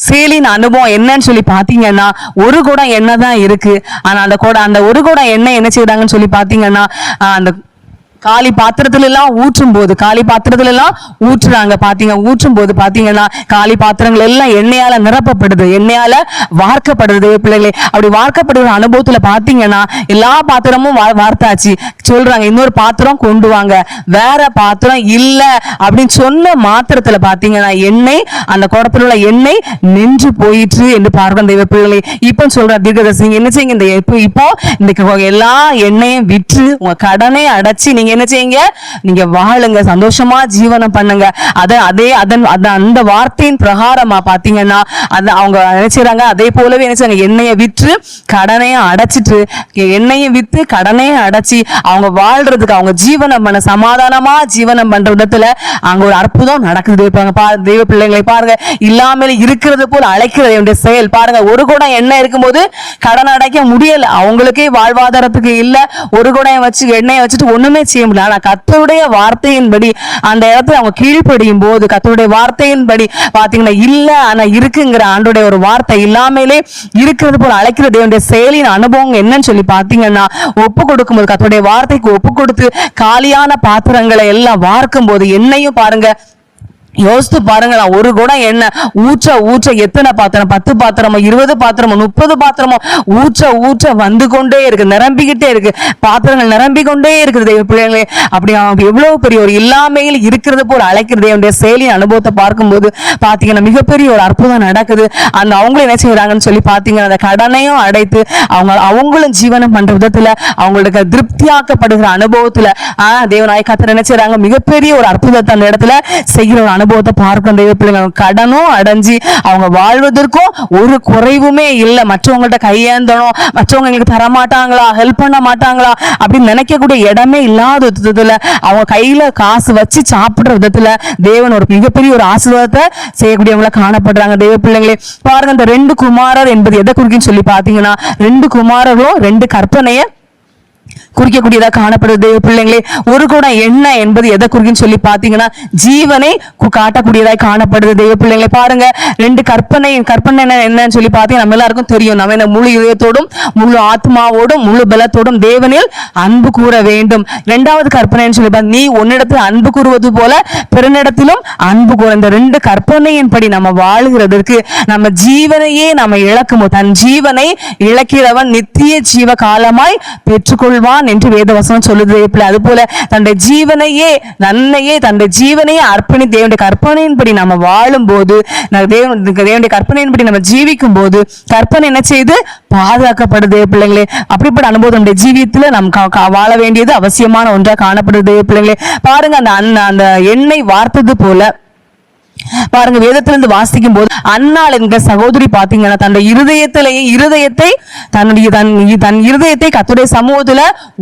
செயலின் அனுபவம் என்னன்னு சொல்லி பாத்தீங்கன்னா, ஒரு குடம் எண்ணெய் தான் இருக்கு. ஆனா அந்த ஒரு குடம் எண்ணெய் என்ன செய்யறாங்கன்னு சொல்லி பாத்தீங்கன்னா, அந்த காலி பாத்திரத்துல எல்லாம் ஊற்றுறாங்க. ஊற்றும் போது பாத்தீங்கன்னா காலி பாத்திரங்கள் எல்லாம் எண்ணெயால நிரப்பப்படுது, எண்ணெயால வார்க்கப்படுது. பிள்ளைகளே, அப்படி வார்க்கப்படுற அனுபவத்துல பாத்தீங்கன்னா எல்லா பாத்திரமும் வார்த்தாச்சு. சொல்றாங்க, இன்னொரு பாத்திரம் கொண்டு வாங்க, வேற பாத்திரம் இல்ல அப்படின்னு சொன்ன மாத்திரத்துல பாத்தீங்கன்னா எண்ணெய், அந்த குடத்துல உள்ள எண்ணெய் நின்று போயிற்று என்று பார்க்கிறோம். தெய்வ பிள்ளைகளே, இப்ப சொல்ற தீர்க்கதரிசி என்ன செய்யுங்க, இப்போ இந்த எல்லா எண்ணெயும் விற்று உங்க கடனை அடைச்சு நீங்க என்ன செய்யுங்க, நீங்க வாழுங்க, சந்தோஷமா ஜீவனம் பண்ணுங்க. அந்த வார்த்தையின் பிரகாரமா பாத்தீங்கன்னா அவங்க நினைச்சாங்க, அதே போலவே நினைச்சாங்க, எண்ணெயை விற்று கடனையும் அடைச்சிட்டு, எண்ணெயை வித்து கடனையும் அடைச்சி அவங்க வாழ்றதுக்கு, அவங்க ஜீவனம் பண்ண, சமாதானமா ஜீவனம் பண்ற விதத்துல அங்க ஒரு அற்புதம் நடக்குது. தெய்வ பிள்ளைங்களை பாருங்க, இல்லாமல் இருக்கிறது போல அழைக்கிற செயல் பாருங்க. ஒரு குடம் எண்ணெய் இருக்கும்போது கடன் அடைக்க முடியல, அவங்களுக்கே வாழ்வாதாரத்துக்கு இல்ல, ஒரு குடம் வச்சு எண்ணெயை வச்சுட்டு ஒண்ணுமே செய்ய முடியல. ஆனா கர்த்தருடைய வார்த்தையின்படி அந்த இடத்துல அவங்க கீழ்ப்படியும் போது, கர்த்தருடைய வார்த்தையின்படி பாத்தீங்கன்னா இல்ல ஆனா இருக்குங்கிற ஆண்டோடைய ஒரு வார்த்தை, இல்லாமலே இருக்கிறது போல அழைக்கிற தேவனுடைய செயலின் அனுபவம் என்னன்னு சொல்லி பாத்தீங்கன்னா, ஒப்பு கொடுக்கும் போது, கர்த்தருடைய வார்த்தைக்கு ஒப்பு கொடுத்து காலியான பாத்திரங்களை எல்லாம் வார்க்கும் போது, எண்ணெயும் பாருங்க யோசித்து பாருங்களா, ஒரு குடம் எண்ணெய் ஊற்ற எத்தனை பாத்திரம், 10 பாத்திரமோ 20 பாத்திரமோ 30 பாத்திரமோ ஊற்ற வந்து கொண்டே இருக்கு, நிரம்பிக்கிட்டே இருக்கு, பாத்திரங்கள் நிரம்பிக்கொண்டே இருக்குது தெய்வ பிள்ளைகளே. அப்படி எவ்வளவு பெரிய ஒரு இல்லாமையில் இருக்கிறது போல் அழைக்கிறது அவனுடைய செயலின் அனுபவத்தை பார்க்கும்போது பாத்தீங்கன்னா மிகப்பெரிய ஒரு அற்புதம் நடக்குது. அந்த அவங்களும் என்ன செய்யறாங்கன்னு சொல்லி பாத்தீங்கன்னா அந்த கடனையும் அடைத்து அவங்களும் ஜீவனம் பண்ற விதத்துல அவங்களுக்கு திருப்தியாக்கப்படுகிற அனுபவத்துல தேவனாய் கர்த்தர் என்ன செய்யறாங்க, மிகப்பெரிய ஒரு அற்புதத்தை அந்த இடத்துல செய்கிற ஒரு அனுபவத்தை பார்க்கும் தெய்வ பிள்ளைங்க. கடனும் அடைஞ்சி அவங்க வாழ்வதற்கும் ஒரு குறைவுமே இல்லை. மற்றவங்கள்ட்ட கையேந்தணும், மற்றவங்க எங்களுக்கு தரமாட்டாங்களா, ஹெல்ப் பண்ண மாட்டாங்களா அப்படின்னு நினைக்கக்கூடிய இடமே இல்லாத விதத்துல அவங்க கையில காசு வச்சு சாப்பிடுற விதத்துல தேவன் ஒரு மிகப்பெரிய ஒரு ஆசீர்வாதத்தை செய்யக்கூடியவங்கள காணப்படுறாங்க தெய்வ பிள்ளைங்களே. பாருங்க, இந்த 2 குமாரர் என்பது எதை குறிக்குன்னு சொல்லி பாத்தீங்கன்னா 2 குமாரர்களும் 2 கற்பனையை குறிக்கக்கூடியதா காணப்படுது பிள்ளைங்களே. ஒரு குடம் எண்ணெய் என்பது எதை குறிக்குன்னு சொல்லி பாத்தீங்கன்னா ஜீவனை காட்டக்கூடியதாய் காணப்படுது தெய்வ பிள்ளைங்களே. பாருங்க, 2 கற்பனை என்னன்னு சொல்லி பாத்தீங்கன்னா நம்ம எல்லாருக்கும் தெரியும். நம்ம இந்த முழு இதயத்தோடும் முழு ஆத்மாவோடும் முழு பலத்தோடும் தேவனில் அன்பு கூற வேண்டும். 2வது கற்பனைன்னு சொல்லி நீ உன்னிடத்தில் அன்பு கூறுவது போல பிறனிடத்திலும் அன்பு கூற. இந்த 2 கற்பனையின்படி நம்ம வாழுகிறதற்கு நம்ம ஜீவனையே நம்ம இழக்கும், தன் ஜீவனை இழக்கிறவன் நித்திய ஜீவ காலமாய் பெற்றுக்கொள்வான் என்று வேதவசனம் சொல்லுது. அது போல தன்னுடைய ஜீவனையே தன்னுடைய ஜீவனையே அர்ப்பணி தேவனுடைய கற்பனையின்படி நம்ம வாழும் போது, தேவனுடைய கற்பனையின்படி நம்ம ஜீவிக்கும் போது கற்பனை என்ன செய்து பாதுகாக்கப்படுது பிள்ளைங்களே. அப்படிப்பட்ட அனுபவம் நம்முடைய ஜீவியத்துல நம்ம வாழ வேண்டியது அவசியமான ஒன்றா காணப்படுது பிள்ளைங்களே. பாருங்க, அந்த எண்ணெய் வார்த்தது போல பாருங்க, வேதத்திலிருந்து வாசிக்கும் போது அன்னாள் என்கிற சகோதரி பாத்தீங்கன்னா தன்னுடைய இருதயத்தை கர்த்தருடைய சமூகத்துல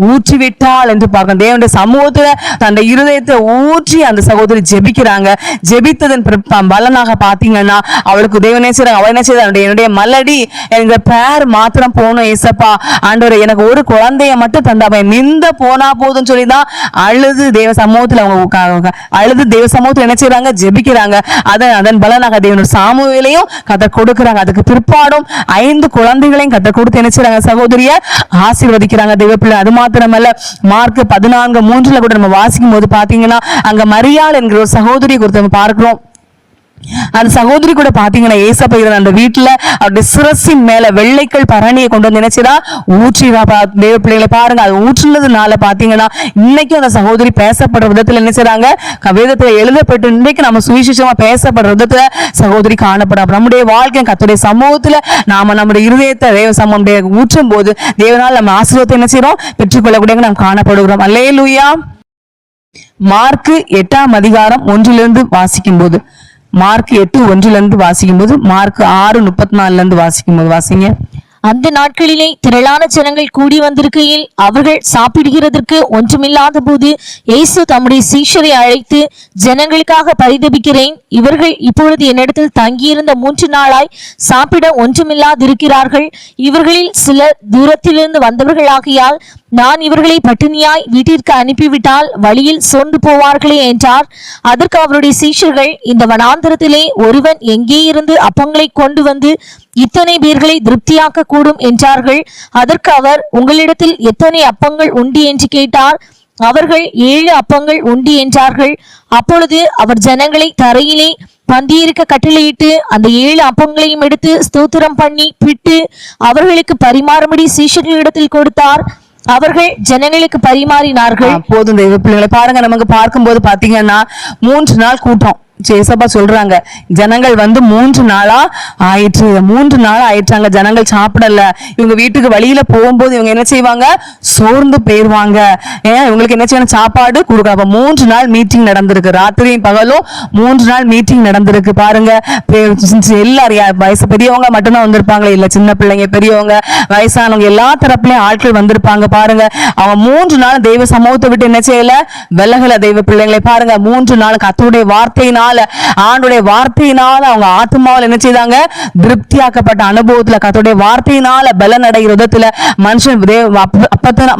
ஊற்றி விட்டாள் என்று பார்க்கணும். தேவனுடைய சமூகத்துல தன்னுடைய இருதயத்தை ஊற்றி அந்த சகோதரி ஜெபிக்கிறாங்க. ஜெபித்ததன் பலனாக பாத்தீங்கன்னா அவளுக்கு தேவன் என்ன செய்றாங்க, அவள் என்ன செய்றாங்க, என்னுடைய மலடி இந்த பேர் மாத்திரம் போகணும் ஏசப்பா, ஆண்டவரே எனக்கு ஒரு குழந்தைய மட்டும் தந்தாப்ப நிந்த போனா போதும் சொல்லிதான் அழுது தேவ சமூகத்துல அவங்க அழுது தேவ சமூகத்துல என்ன செய்றாங்க, ஜெபிக்கிறாங்க. அதன் பலனாக தேவனுடைய சாமுவேலையும் கர்த்தர் கொடுக்கிறாங்க. அதுக்கு பிற்பாடும் 5 குழந்தைகளையும் கர்த்தர் கொடுத்து என்ன செய்றாங்க, சகோதரிய ஆசீர்வதிக்கிறாங்க தெய்வ பிள்ளை. அது மாத்திரமல்ல, மார்க் 14:3 கூட நம்ம வாசிக்கும் போது பாத்தீங்கன்னா அங்க மரியாள் என்கிற ஒரு சகோதரியை குறித்து நம்ம பார்க்கிறோம். அந்த சகோதரி கூட பாத்தீங்கன்னா ஏசப்பா இருந்த அந்த வீட்டுல அவருடைய சிரசின் மேல வெள்ளைக்கல் பரணியை கொண்டு வந்து நினைச்சுதா ஊற்றினா தேவ பிள்ளைகளை பாருங்க. அது ஊற்றுனதுனால பாத்தீங்கன்னா இன்னைக்கும் அந்த சகோதரி பேசப்படுற விதத்துல என்ன செய்றாங்க, வேதத்துல எழுதப்பட்டு இன்றைக்கு நம்ம சுவிசேஷமா பேசப்படுற விதத்துல சகோதரி காணப்படும். நம்முடைய வாழ்க்கை கர்த்தருடைய சமூகத்துல நாம நம்முடைய இருதயத்தை தேவ சமூகம் ஊற்றும் போது தேவனால் நம்ம ஆசீர்வாதத்தை என்ன செய்யறோம், பெற்றுக்கொள்ளக்கூடிய நாம் காணப்படுகிறோம். அல்லேலூயா. மார்க் 8:1 வாசிக்கும் போது, மார்க் 8:1 வாசிக்கும் போது, மார்க் 6:34 வாசிக்கும் போது வாசிங்க. அந்த நாட்களிலே திரளான ஜனங்கள் கூடி வந்திருக்கையில் அவர்கள் சாப்பிடுகிறதற்கு ஒன்றுமில்லாத போது இயேசு தம்முடைய சீஷரை அழைத்து, ஜனங்களுக்காக பரிதபிக்கிறேன், இவர்கள் இப்பொழுது என்னிடத்தில் தங்கியிருந்த 3 நாளாய் சாப்பிட ஒன்றுமில்லாதிருக்கிறார்கள். இவர்களில் சிலர் தூரத்திலிருந்து வந்தவர்களாகியால் நான் இவர்களை பட்டினியாய் வீட்டிற்கு அனுப்பிவிட்டால் வழியில் சோர்ந்து போவார்களே என்றார். அதற்கு அவருடைய சீஷர்கள், இந்த வனாந்தரத்திலே ஒருவன் எங்கே இருந்து அப்பங்களை கொண்டு வந்து இத்தனை பேர்களை திருப்தியாக்க கூடும் என்றார்கள். அதற்கு அவர், உங்களிடத்தில் எத்தனை அப்பங்கள் உண்டு என்று கேட்டார். அவர்கள் 7 அப்பங்கள் உண்டு என்றார்கள். அப்பொழுது அவர் ஜனங்களை தரையிலே பந்தியிருக்க கட்டளையிட்டு அந்த 7 அப்பங்களையும் எடுத்து ஸ்தோத்திரம் பண்ணி பிட்டு அவர்களுக்கு பரிமாறும்படி சீஷர்களிடத்தில் கொடுத்தார். அவர்கள் ஜனங்களுக்கு பரிமாறினார்கள். போதும் தெய்வ பிள்ளைகளை பாருங்க, நமக்கு பார்க்கும்போது பாத்தீங்கன்னா 3 நாள் கூட்டம். ஏசப்பா சொல்றாங்க, ஜனங்கள் வந்து 3 நாளா ஆயிற்று, 3 நாள் ஆயிட்டாங்க, ஜனங்கள் சாப்பிடல. இவங்க வீட்டுக்கு வழியில போகும்போது இவங்க என்ன செய்வாங்க, சோர்ந்து போயிருவாங்க. இவங்களுக்கு என்ன செய்யணும், சாப்பாடு கொடுக்க. அப்ப 3 நாள் மீட்டிங் நடந்திருக்கு, ராத்திரியும் பகலும் 3 நாள் மீட்டிங் நடந்திருக்கு. பாருங்க, எல்லாரும் வயசு பெரியவங்க மட்டும்தான் வந்திருப்பாங்களே இல்ல, சின்ன பிள்ளைங்க, பெரியவங்க, வயசானவங்க எல்லா தரப்புலயும் ஆட்கள் வந்திருப்பாங்க. பாருங்க, அவங்க 3 நாள் தெய்வ சமூகத்தை விட்டு என்ன செய்யல, விலகல தெய்வ பிள்ளைங்களை. பாருங்க, 3 நாள் கர்த்தருடைய வார்த்தையினால், ஆண்டுடைய வார்த்தையினால அவங்க ஆத்மாவில் என்ன செய்தாங்க, திருப்தியாக்கப்பட்ட அனுபவத்துல கர்த்தருடைய வார்த்தையினால பலன் அடைகிற விதத்துல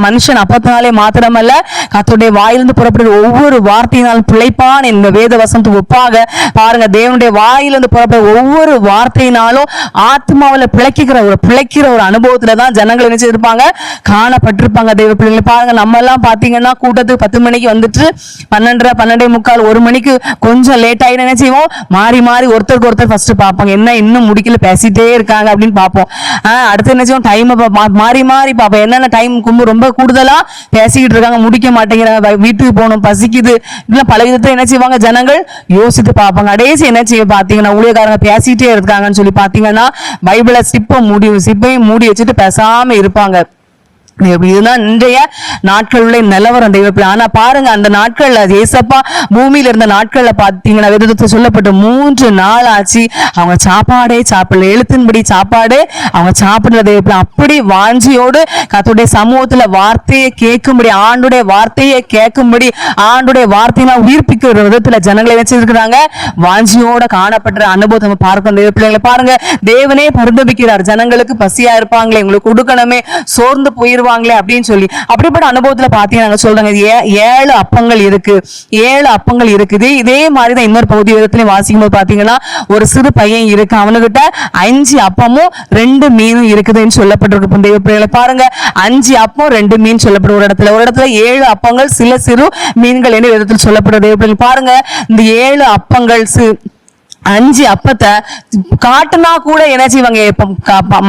மனுஷன் அப்பத்தினாலே மாத்திரமல்ல கர்த்தருடைய வாயிலிருந்து புறப்படுகிற ஒவ்வொரு வார்த்தையினால் பிழைப்பான் என்ற வேத வசனத்துக்கு ஒப்பாக பாருங்க, தேவனுடைய வாயிலிருந்து புறப்படுற ஒவ்வொரு வார்த்தையினாலும் ஆத்மாவில் பிழைக்கிற ஒரு அனுபவத்துல தான் ஜனங்கள் என்ன செய்திருப்பாங்க, காணப்பட்டிருப்பாங்க தெய்வ பிள்ளைங்களை. பாருங்க, நம்ம எல்லாம் பாத்தீங்கன்னா கூட்டத்துக்கு 10 மணிக்கு வந்துட்டு 12:45 1 மணிக்கு கொஞ்சம் லேட் டைம் என்ன செய்வோம், மாறி மாறி ஒருத்தருக்கு ஒருத்தர் ஃபர்ஸ்ட் பார்ப்பாங்க, என்ன இன்னும் முடிக்கல பேசிட்டே இருக்காங்க அப்படின்னு பார்ப்போம். அடுத்து என்ன செய்வோம், டைம் மாறி மாறி பார்ப்போம், என்னென்ன டைம் ரொம்ப கூடுதலா பேசிக்கிட்டு இருக்காங்க, முடிக்க மாட்டேங்கிறாங்க, வீட்டுக்கு போகணும், பசிக்குது, இதெல்லாம் பல விதத்துல என்ன செய்வாங்க ஜனங்கள் யோசித்து பார்ப்பாங்க. கடைசி என்ன செய்ய பாத்தீங்கன்னா, ஊழியக்காரங்க பேசிட்டே இருக்காங்கன்னு சொல்லி பாத்தீங்கன்னா பைபிளை சிப்பையும் மூடி வச்சுட்டு பேசாம இருப்பாங்க. இதுதான் இன்றைய நாட்களுள்ள நிலவரம் தெய்வப்பிள்ளை. ஆனா பாருங்க, அந்த நாட்கள்ல ஏசப்பா பூமியில இருந்த நாட்கள்ல பாத்தீங்கன்னா வேதத்துல சொல்லப்பட்ட 3 நாள் ஆச்சு அவங்க சாப்பாடே சாப்பிடல. எழுத்தின்படி சாப்பாடு அவங்க சாப்பிடல தெய்வப்பிள்ளை. அப்படி வாஞ்சியோடு கர்த்தருடைய சமூகத்துல வார்த்தையை கேட்கும்படி, ஆண்டுடைய வார்த்தையை கேட்கும்படி, ஆண்டுடைய வார்த்தையெல்லாம் உயிர்ப்பிக்கிற விதத்துல ஜனங்களை வச்சிருக்கிறாங்க. வாஞ்சியோட காணப்பட்ட அனுபவத்தை நம்ம பார்க்கணும் தெய்வப்பிள்ளைகளை. பாருங்க, தேவனே பரிதபிக்கிறார், ஜனங்களுக்கு பசியா இருப்பாங்களே, உங்களுக்கு கொடுக்கணுமே, சோர்ந்து போயிருவாங்க அப்படின்னு சொல்லி. அப்படிப்பட்ட அனுபவத்துல பாத்தீங்கன்னா சொல்றாங்க 7 அப்பங்கள் இருக்கு, 7 அப்பங்கள் இருக்குது. இதே மாதிரிதான் இன்னொரு பகுதி விதத்திலையும் வாசிக்கும் போது பாத்தீங்கன்னா ஒரு சிறு பையன் இருக்கு, அவனுகிட்ட 5 அப்பமும் 2 மீனும் இருக்குதுன்னு சொல்லப்பட்டிருக்கு தெய்வப்பிள்ளைகளை. பாருங்க, 5 அப்பம் 2 மீன் சொல்லப்படும் ஒரு இடத்துல 7 அப்பங்கள் சில சிறு மீன்கள் என்று விதத்தில் சொல்லப்படுற தெய்வப்பிள்ளைகள். பாருங்க, இந்த 7 அப்பங்கள் 5 அப்பத்தை காட்டுனா கூட என்ன செய்வாங்க,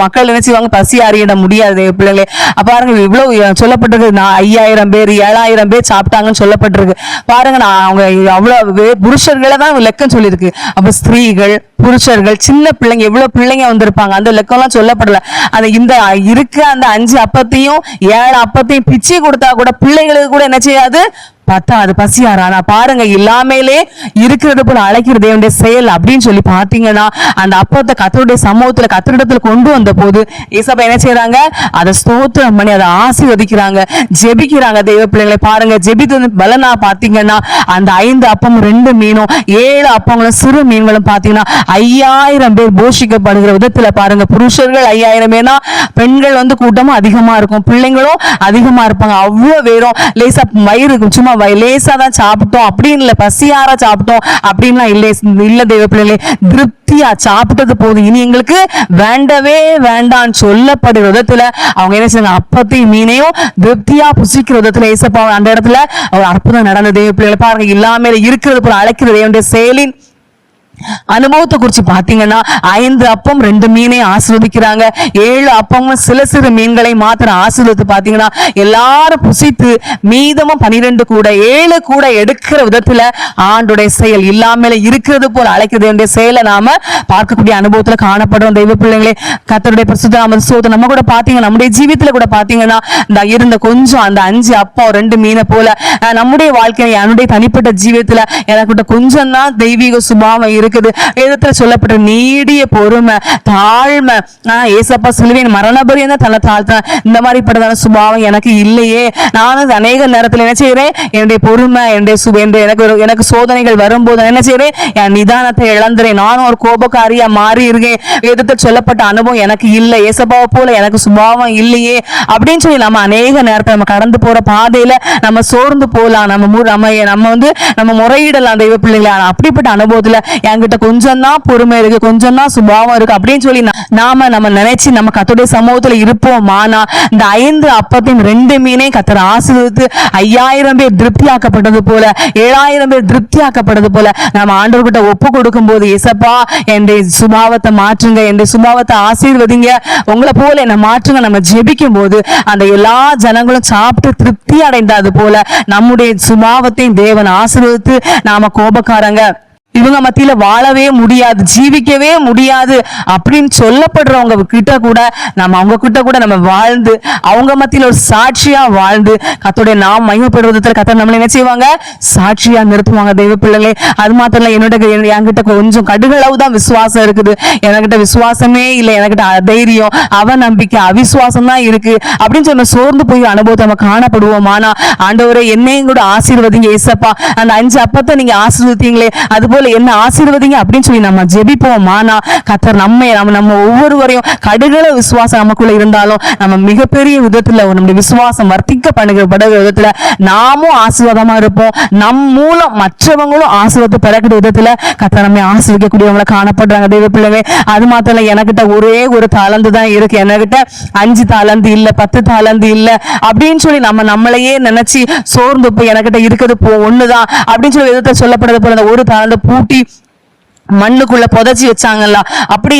மக்கள் என்ன செய்வாங்க, பசி அறியிட முடியாது பிள்ளைங்களே. பாருங்க, இவ்வளவு சொல்லப்பட்டிருக்கு, 5000 பேர் 7000 பேர் சாப்பிட்டாங்கன்னு சொல்லப்பட்டிருக்கு. பாருங்க, அவங்க அவ்வளவு புருஷர்களை தான் லெக்கம் சொல்லியிருக்கு. அப்ப ஸ்திரீகள், புருஷர்கள், சின்ன பிள்ளைங்க, எவ்வளவு பிள்ளைங்க வந்திருப்பாங்க, அந்த லெக்கம் எல்லாம் சொல்லப்படல. அந்த இந்த இருக்க அந்த 5 அப்பத்தையும் 7 அப்பத்தையும் பிச்சு கொடுத்தா கூட பிள்ளைங்களுக்கு கூட என்ன செய்யாது, பத்தாது, பசியாரா. ஆனா பாருங்க, இல்லாமலே இருக்கிறது போல அழைக்கிற தேவனுடைய செயல் அப்படின்னு சொல்லி பாத்தீங்கன்னா, அந்த அப்பத்தை கர்த்தருடைய சமூகத்துல கர்த்தரிடத்துல கொண்டு வந்த போது ஏசப்பா என்ன செய்யறாங்க, அதை ஸ்தோத்திரம் பண்ணி அதை ஆசீர்வதிக்கிறாங்க, ஜெபிக்கிறாங்க தெய்வ பிள்ளைகளை. பாருங்க, ஜெபித்தது பலனா பாத்தீங்கன்னா அந்த 5 அப்பமும் 2 மீனும் 7 அப்பங்களும் சிறு மீன்களும் பாத்தீங்கன்னா 5000 பேர் போஷிக்கப்படுகிற விதத்துல. பாருங்க, புருஷர்கள் 5000 பேர்னா பெண்கள் கூட்டமும் அதிகமா இருக்கும், பிள்ளைங்களும் அதிகமா இருப்பாங்க. அவ்வளவு பேரும் லேசா வயிறு சும்மா லேசா தான் சாப்பிட்டோம் அப்படின்னு இல்ல, பசியார சாப்பிட்டோம் அப்படின்லாம் இல்ல தெய்வ பிள்ளைகளே. திருப்தியா சாப்பிட்டது போதும், இனி எங்களுக்கு வேண்டவே வேண்டான்னு சொல்லப்படுற விதத்துல அவங்க என்ன செய்வாங்க, அப்பத்தையும் மீனையும் திருப்தியா புசிக்கிற விதத்துல ஏசப்பா அந்த இடத்துல ஒரு அற்புதம் நடந்த தெய்வ பிள்ளைகளை. பாருங்க, இல்லாம இருக்கிறது போல அழைக்கிற தேவனுடைய செயலின் அனுபவத்தை குறிச்சு பாத்தீங்கன்னா 5 அப்பம் 2 மீனை ஆசீர்வதிக்கிறாங்க, 7 அப்பமும் சில சிறு மீன்களை மாத்திரம் ஆசீர்வதித்து பாத்தீங்கன்னா எல்லாரும் புசித்து மீதமும் 12 கூட 7 கூட எடுக்கிற விதத்துல ஆண்டுடைய செயல் இல்லாமல இருக்கிறது போல அழைக்கிறது செயலை நாம பார்க்கக்கூடிய அனுபவத்துல காணப்படுறோம் தெய்வ பிள்ளைங்களே. கர்த்தருடைய பரிசுத்த நாம ஸ்தோத்திரம். நம்ம கூட பாத்தீங்கன்னா நம்முடைய ஜீவித்துல கூட பாத்தீங்கன்னா இந்த இருந்த கொஞ்சம் அந்த 5 அப்பம் 2 மீனை போல நம்முடைய வாழ்க்கையில என்னுடைய தனிப்பட்ட ஜீவியத்துல எனக்கு கொஞ்சம் தான் தெய்வீக சுபாவம் இருக்குது. வேதத்துல சொல்லப்பட்ட நீடிய பொறுமை, தாழ்மை, ஏசப்பா சிலுவையின் மரணபரியந்த தன்னை தாழ்த்தின இந்த மாதிரி பட்டதான சுபாவம் எனக்கு இல்லையே. நானும் அநேக நேரத்துல என்ன செய்யறேன், என்னுடைய பொறுமை எனக்கு சோதனைகள் வரும்போது என்ன செய்யறேன், என் நிதானத்தை இழந்துறேன், நானும் ஒரு கோபக்காரியா மாறி இருக்கேன். வேதத்தில் சொல்லப்பட்ட அனுபவம் எனக்கு இல்லை, ஏசப்பாவை போல எனக்கு சுபாவம் இல்லையே அப்படின்னு சொல்லி நம்ம அநேக நேரத்தை நம்ம கடந்து போற பாதையில நம்ம சோர்ந்து போலாம், நம்ம முறையிடலாம் தெய்வ பிள்ளைங்களா. அப்படிப்பட்ட அனுபவத்துல என்கிட்ட கொஞ்சம் தான் பொறுமை இருக்கு, கொஞ்சம் தான் சுபாவம் இருக்கு அப்படின்னு சொல்லி நம்ம நினைச்சு நம்ம கர்த்தருடைய சமூகத்துல இருப்போம். ஆனா இந்த 5 அப்பத்தையும் 2 மீனையும் கர்த்தர் ஆசீர்வதித்து 5000 பேர் திருப்தியாக்கப்பட்டது போல 7000 பேர் திருப்தியாக்கப்பட்டது போல நம்ம ஆண்டவர்கிட்ட ஒப்பு கொடுக்கும் போது, ஏசப்பா என்னுடைய சுபாவத்தை மாற்றுங்க, என்னுடைய சுபாவத்தை ஆசீர்வதிங்க, உங்களை போல என்ன மாற்றுங்க, நம்ம ஜெபிக்கும் போது அந்த எல்லா ஜனங்களும் சாப்பிட்டு திருப்தி அடைந்தது போல நம்முடைய சுபாவத்தையும் தேவன் ஆசீர்வதித்து நாம கோபக்காரங்க இவங்க மத்தியில வாழவே முடியாது, ஜீவிக்கவே முடியாது அப்படின்னு சொல்லப்படுறவங்க கிட்ட கூட அவங்க கிட்ட கூட நம்ம வாழ்ந்து அவங்க மத்தியில ஒரு சாட்சியா வாழ்ந்து கர்த்தருடைய நாம் மகிமைப்படுவதில் கர்த்தர் நம்மளை என்ன செய்வாங்க, சாட்சியா நிறுத்துவாங்க தெய்வ பிள்ளைகளே. அது மாத்திரம் என்கிட்ட கொஞ்சம் கடுகளவு தான் விசுவாசம் இருக்குது, என்கிட்ட விசுவாசமே இல்லை, என்கிட்ட தைரியம் அவநம்பிக்கை அவிசுவாசம் தான் இருக்கு அப்படின்னு சொன்ன சோர்ந்து போய் அனுபவத்தை நம்ம காணப்படுவோம். ஆனா ஆண்டவரே என்னையும் கூட ஆசீர்வதிங்க ஏசப்பா, அந்த 5 அப்பத்தை நீங்க ஆசீர்வதிங்களே அதுபோல என்ன ஆசீர்வதிங்க அப்படின்னு சொல்லி நம்ம ஜெபிப்போம். ஆனா கர்த்தர் நம்ம ஒவ்வொருவரையும் கடுகள விசுவாசம் நமக்குள்ள இருந்தாலும் நம்ம மிகப்பெரிய விதத்துல நம்முடைய விசுவாசம் வர்த்திக்கப்படுகிற விதத்துல நாமும் ஆசீர்வாதமா இருப்போம், நம் மூலம் மற்றவங்களும் ஆசீர்வாதத்தை பெறக்கூடிய விதத்துல கர்த்தர் நம்மை ஆசீர்வதிக்கக்கூடியவங்களை காணப்படுறாங்க தெய்வ பிள்ளைவே. அது மாத்திரம் என்கிட்ட ஒரே ஒரு தாளந்து தான் இருக்கு, என்கிட்ட 5 தாளந்து இல்ல 10 தாளந்து இல்ல அப்படின்னு சொல்லி நம்மளையே நினைச்சு சோர்ந்து போய் என்கிட்ட இருக்கிறது ஒண்ணுதான் அப்படின்னு சொல்லி விதத்தை சொல்லப்படுறது போல அந்த ஒரு தாளந்து பூட்டி மண்ணுக்குள்ள புதைச்சி வச்சாங்கல்ல,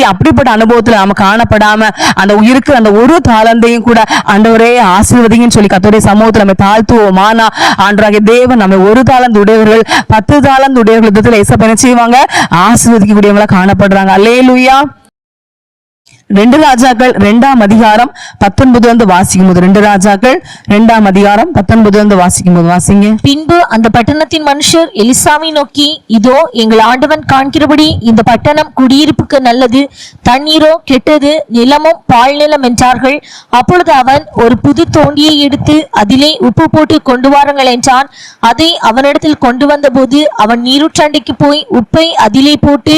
அப்படிப்பட்ட அனுபவத்துல நம்ம காணப்படாம அந்த உயிருக்கு அந்த ஒரு தாளந்தையும் கூட ஆண்டவரே ஆசீர்வதிங்கன்னு சொல்லி கர்த்தருடைய சமூகத்துல நம்ம தாழ்த்துவோமானா, ஆண்டவராகிய தேவன் நம்ம ஒரு தாளந்து உடையவர்கள் 10 தாளந்து உடையவர்கள் விதத்துல ஏசப்பா என்ன செய்வாங்க, ஆசீர்வதிக்கக்கூடியவங்களா காணப்படுறாங்க. அல்லேலூயா. 2 ராஜாக்கள் 2ஆம் அதிகாரம் 19 வாசிக்கும் போது, 2 ராஜாக்கள் 2ஆம் அதிகாரம் 19 வாசிக்கும் போது வாசிங்க. பின்பு அந்த பட்டணத்தின் மனுஷர் எலிசாவை நோக்கி, இதோ எங்கள் ஆண்டவன் காண்கிறபடி இந்த பட்டணம் குடியிருப்புக்கு நல்லது, தண்ணீரோ கெட்டது, நிலமும் பால் நிலம் என்றார்கள். அப்பொழுது அவன் ஒரு புது தோண்டியை எடுத்து அதிலே உப்பு போட்டு கொண்டு வாருங்கள் என்றான். அதை அவனிடத்தில் கொண்டு வந்த போது அவன் நீரூற்றண்டைக்கு போய் உப்பை அதிலே போட்டு,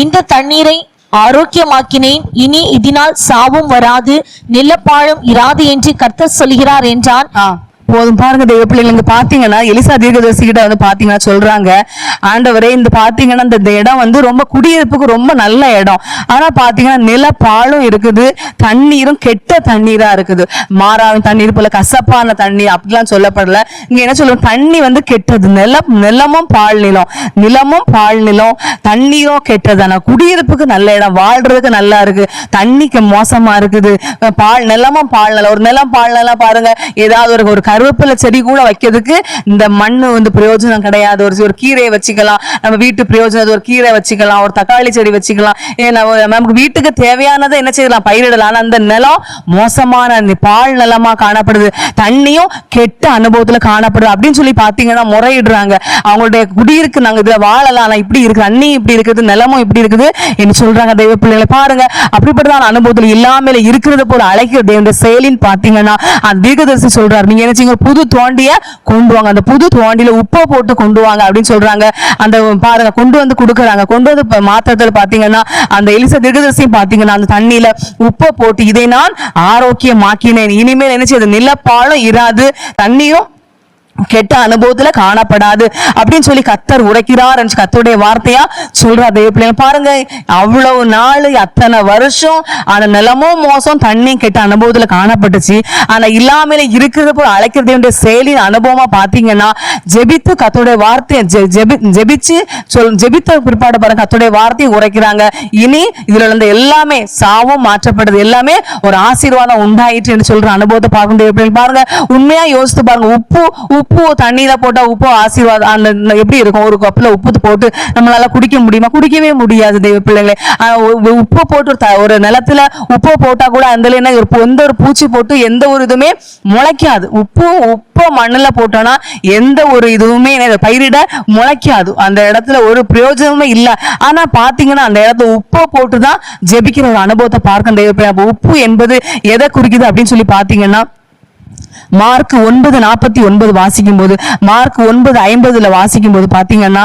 இந்த தண்ணீரை ஆரோக்கியமாக்கினேன், இனி இதனால் சாவும் வராது, நிலப்பாழும் இராது என்று கர்த்தர் சொல்கிறார் என்றான். போதும் பாருங்க தெய்வ பிள்ளைங்க, இங்க பாத்தீங்கன்னா எலிசா தீர்க்கதரிசி கிட்ட வந்து பாத்தீங்கன்னா சொல்றாங்க, ஆண்டவரே இந்த பாத்தீங்கன்னா இந்த இடம் வந்து ரொம்ப குடியிருப்புக்கு ரொம்ப நல்ல இடம், ஆனா பாத்தீங்கன்னா நிலப்பாழும் இருக்குது, தண்ணீரும் கெட்ட தண்ணீரா இருக்குது, மாறாவின் தண்ணீர் போல கசப்பான தண்ணீர் அப்படிலாம் சொல்லப்படல. இங்க என்ன சொல்லுவோம், தண்ணி வந்து கெட்டது, நிலமும் பால் நிலம், நிலமும் பால் நிலம், தண்ணீரும் கெட்டது, ஆனா குடியிருப்புக்கு நல்ல இடம், வாழ்றதுக்கு நல்லா இருக்கு, தண்ணிக்கு மோசமா இருக்குது, நிலமும் பால் நிலம். ஒரு நிலம் பால் நிலம் பாருங்க, ஏதாவது ஒரு கருவேப்பிலை செடி கூட வைக்கிறதுக்கு இந்த மண்ணு வந்து பிரயோஜனம் கிடையாது. ஒரு கீரையை வச்சுக்கலாம், நம்ம வீட்டு பிரயோஜனம், ஒரு கீரை வச்சுக்கலாம், ஒரு தக்காளி செடி வச்சுக்கலாம், நமக்கு வீட்டுக்கு தேவையானதை என்ன செய்யலாம், பயிரிடலாம். ஆனா அந்த நிலம் மோசமான பால் நிலமா காணப்படுது, தண்ணியும் கெட்ட அனுபவத்துல காணப்படுது அப்படின்னு சொல்லி பாத்தீங்கன்னா முறையிடுறாங்க. அவங்களுடைய குடியிருக்கு, நாங்க இதுல வாழலாம், ஆனா இப்படி இருக்கு, தண்ணி இப்படி இருக்குது, நிலமும் இப்படி இருக்குது என்று சொல்றாங்க. தெய்வ பிள்ளைகளை பாருங்க, அப்படிப்பட்டதான அனுபவத்துல இல்லாம இருக்கிறது போல அழைக்கிற தேவனுடைய செயலின்னு பாத்தீங்கன்னா அந்த தீர்க்கதரிசி சொல்றாரு, நீங்க என்ன புது தோண்டிய கொண்டு வாங்க, அந்த புது தோண்டியில உப்பை போட்டு கொண்டு வாங்க அப்படின்னு சொல்றாங்க. அந்த பாருங்க கொண்டு வந்து கொடுக்குறாங்க. கொண்டு வந்து மாத்திரத்துல பாத்தீங்கன்னா அந்த எலிசா தீர்க்கதரிசியும் பாத்தீங்கன்னா அந்த தண்ணியில உப்பை போட்டு, இதை நான் ஆரோக்கியமாக்கினேன், இனிமேல் என்ன செய்யுது, நிலப்பாலும் இராது, தண்ணியும் கெட்ட அனுபவத்துல காணப்படாது அப்படின்னு சொல்லி கர்த்தர் உரைக்கிறார் என்று கர்த்தருடைய வார்த்தையா சொல்றார். தெய்வ பிள்ளைங்க பாருங்க, அவ்வளவு நாள் அத்தனை வருஷம் அந்த நிலமும் மோசம், தண்ணி கெட்ட அனுபவத்துல காணப்பட்டுச்சு, ஆனா இல்லாமல இருக்கிறது போல அழைக்கிறது செயலின் அனுபவமா பாத்தீங்கன்னா, ஜெபித்து கர்த்தருடைய வார்த்தையை ஜெபித்த பிற்பாடு பாருங்க கர்த்தருடைய வார்த்தையை உரைக்கிறாங்க. இனி இதுல இருந்த எல்லாமே சாவும் மாற்றப்படுது, எல்லாமே ஒரு ஆசீர்வாதம் உண்டாயிற்று என்று சொல்ற அனுபவத்தை பார்க்கணும். பாருங்க, உண்மையா யோசித்து பாருங்க, உப்பு தண்ணியில போட்டா உப்பு ஆசீர்வாதம் அந்த எப்படி இருக்கும், ஒரு கப்ல உப்பு போட்டு நம்மளால குடிக்க முடியுமா, குடிக்கவே முடியாது. தெய்வ பிள்ளைங்களே, உப்பு போட்டு ஒரு நிலத்துல உப்பு போட்டா கூட அந்த எந்த ஒரு பூச்சி போட்டு எந்த ஒரு இதுவுமே முளைக்காது. உப்பு மண்ணுல போட்டோம்னா எந்த ஒரு இதுவுமே பயிரிட முளைக்காது, அந்த இடத்துல ஒரு பிரயோஜனமே இல்லை. ஆனா பாத்தீங்கன்னா அந்த இடத்துல உப்பை போட்டுதான் ஜெபிக்கிற ஒரு அனுபவத்தை பார்க்க தெய்வ பிள்ளை. உப்பு என்பது எதை குறிக்குது அப்படின்னு சொல்லி பாத்தீங்கன்னா, மார்க் 9:49 வாசிக்கும் போது, மார்க் 9:50 வாசிக்கும் போது பாத்தீங்கன்னா,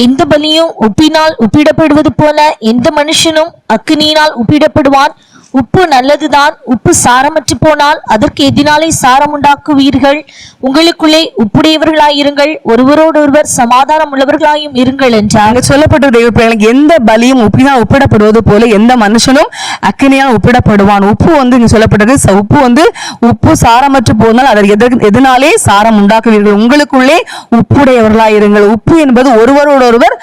எந்த பலியும் உப்பினால் உப்பிடப்படுவது போல எந்த மனுஷனும் அக்கினியினால் உப்பிடப்படுவான். உப்பு நல்லதுதான், உப்பு சாரமற்று போனால் அதற்கு எதினாலே சாரம் உண்டாக்குவீர்கள். உங்களுக்குள்ளே உப்புடையவர்களாயிருங்கள், ஒருவரோடு ஒருவர் சமாதானம் உள்ளவர்களாயும் இருங்கள் என்றார். சொல்லப்பட்ட தெய்வ பிள்ளைகளுக்கு எந்த பலியும் உப்பினால் உப்பிடப்படுவது போல எந்த மனுஷனும் அக்கினியால் உப்பிடப்படுவான். உப்பு வந்து இங்க சொல்லப்பட்டது, உப்பு வந்து உப்பு சாரமற்று போனால் அதற்கு எதனாலே சாரம் உண்டாக்குவீர்கள். உங்களுக்குள்ளே உப்புடையவர்களாயிருங்கள். உப்பு என்பது ஒருவரோடு ஒருவர்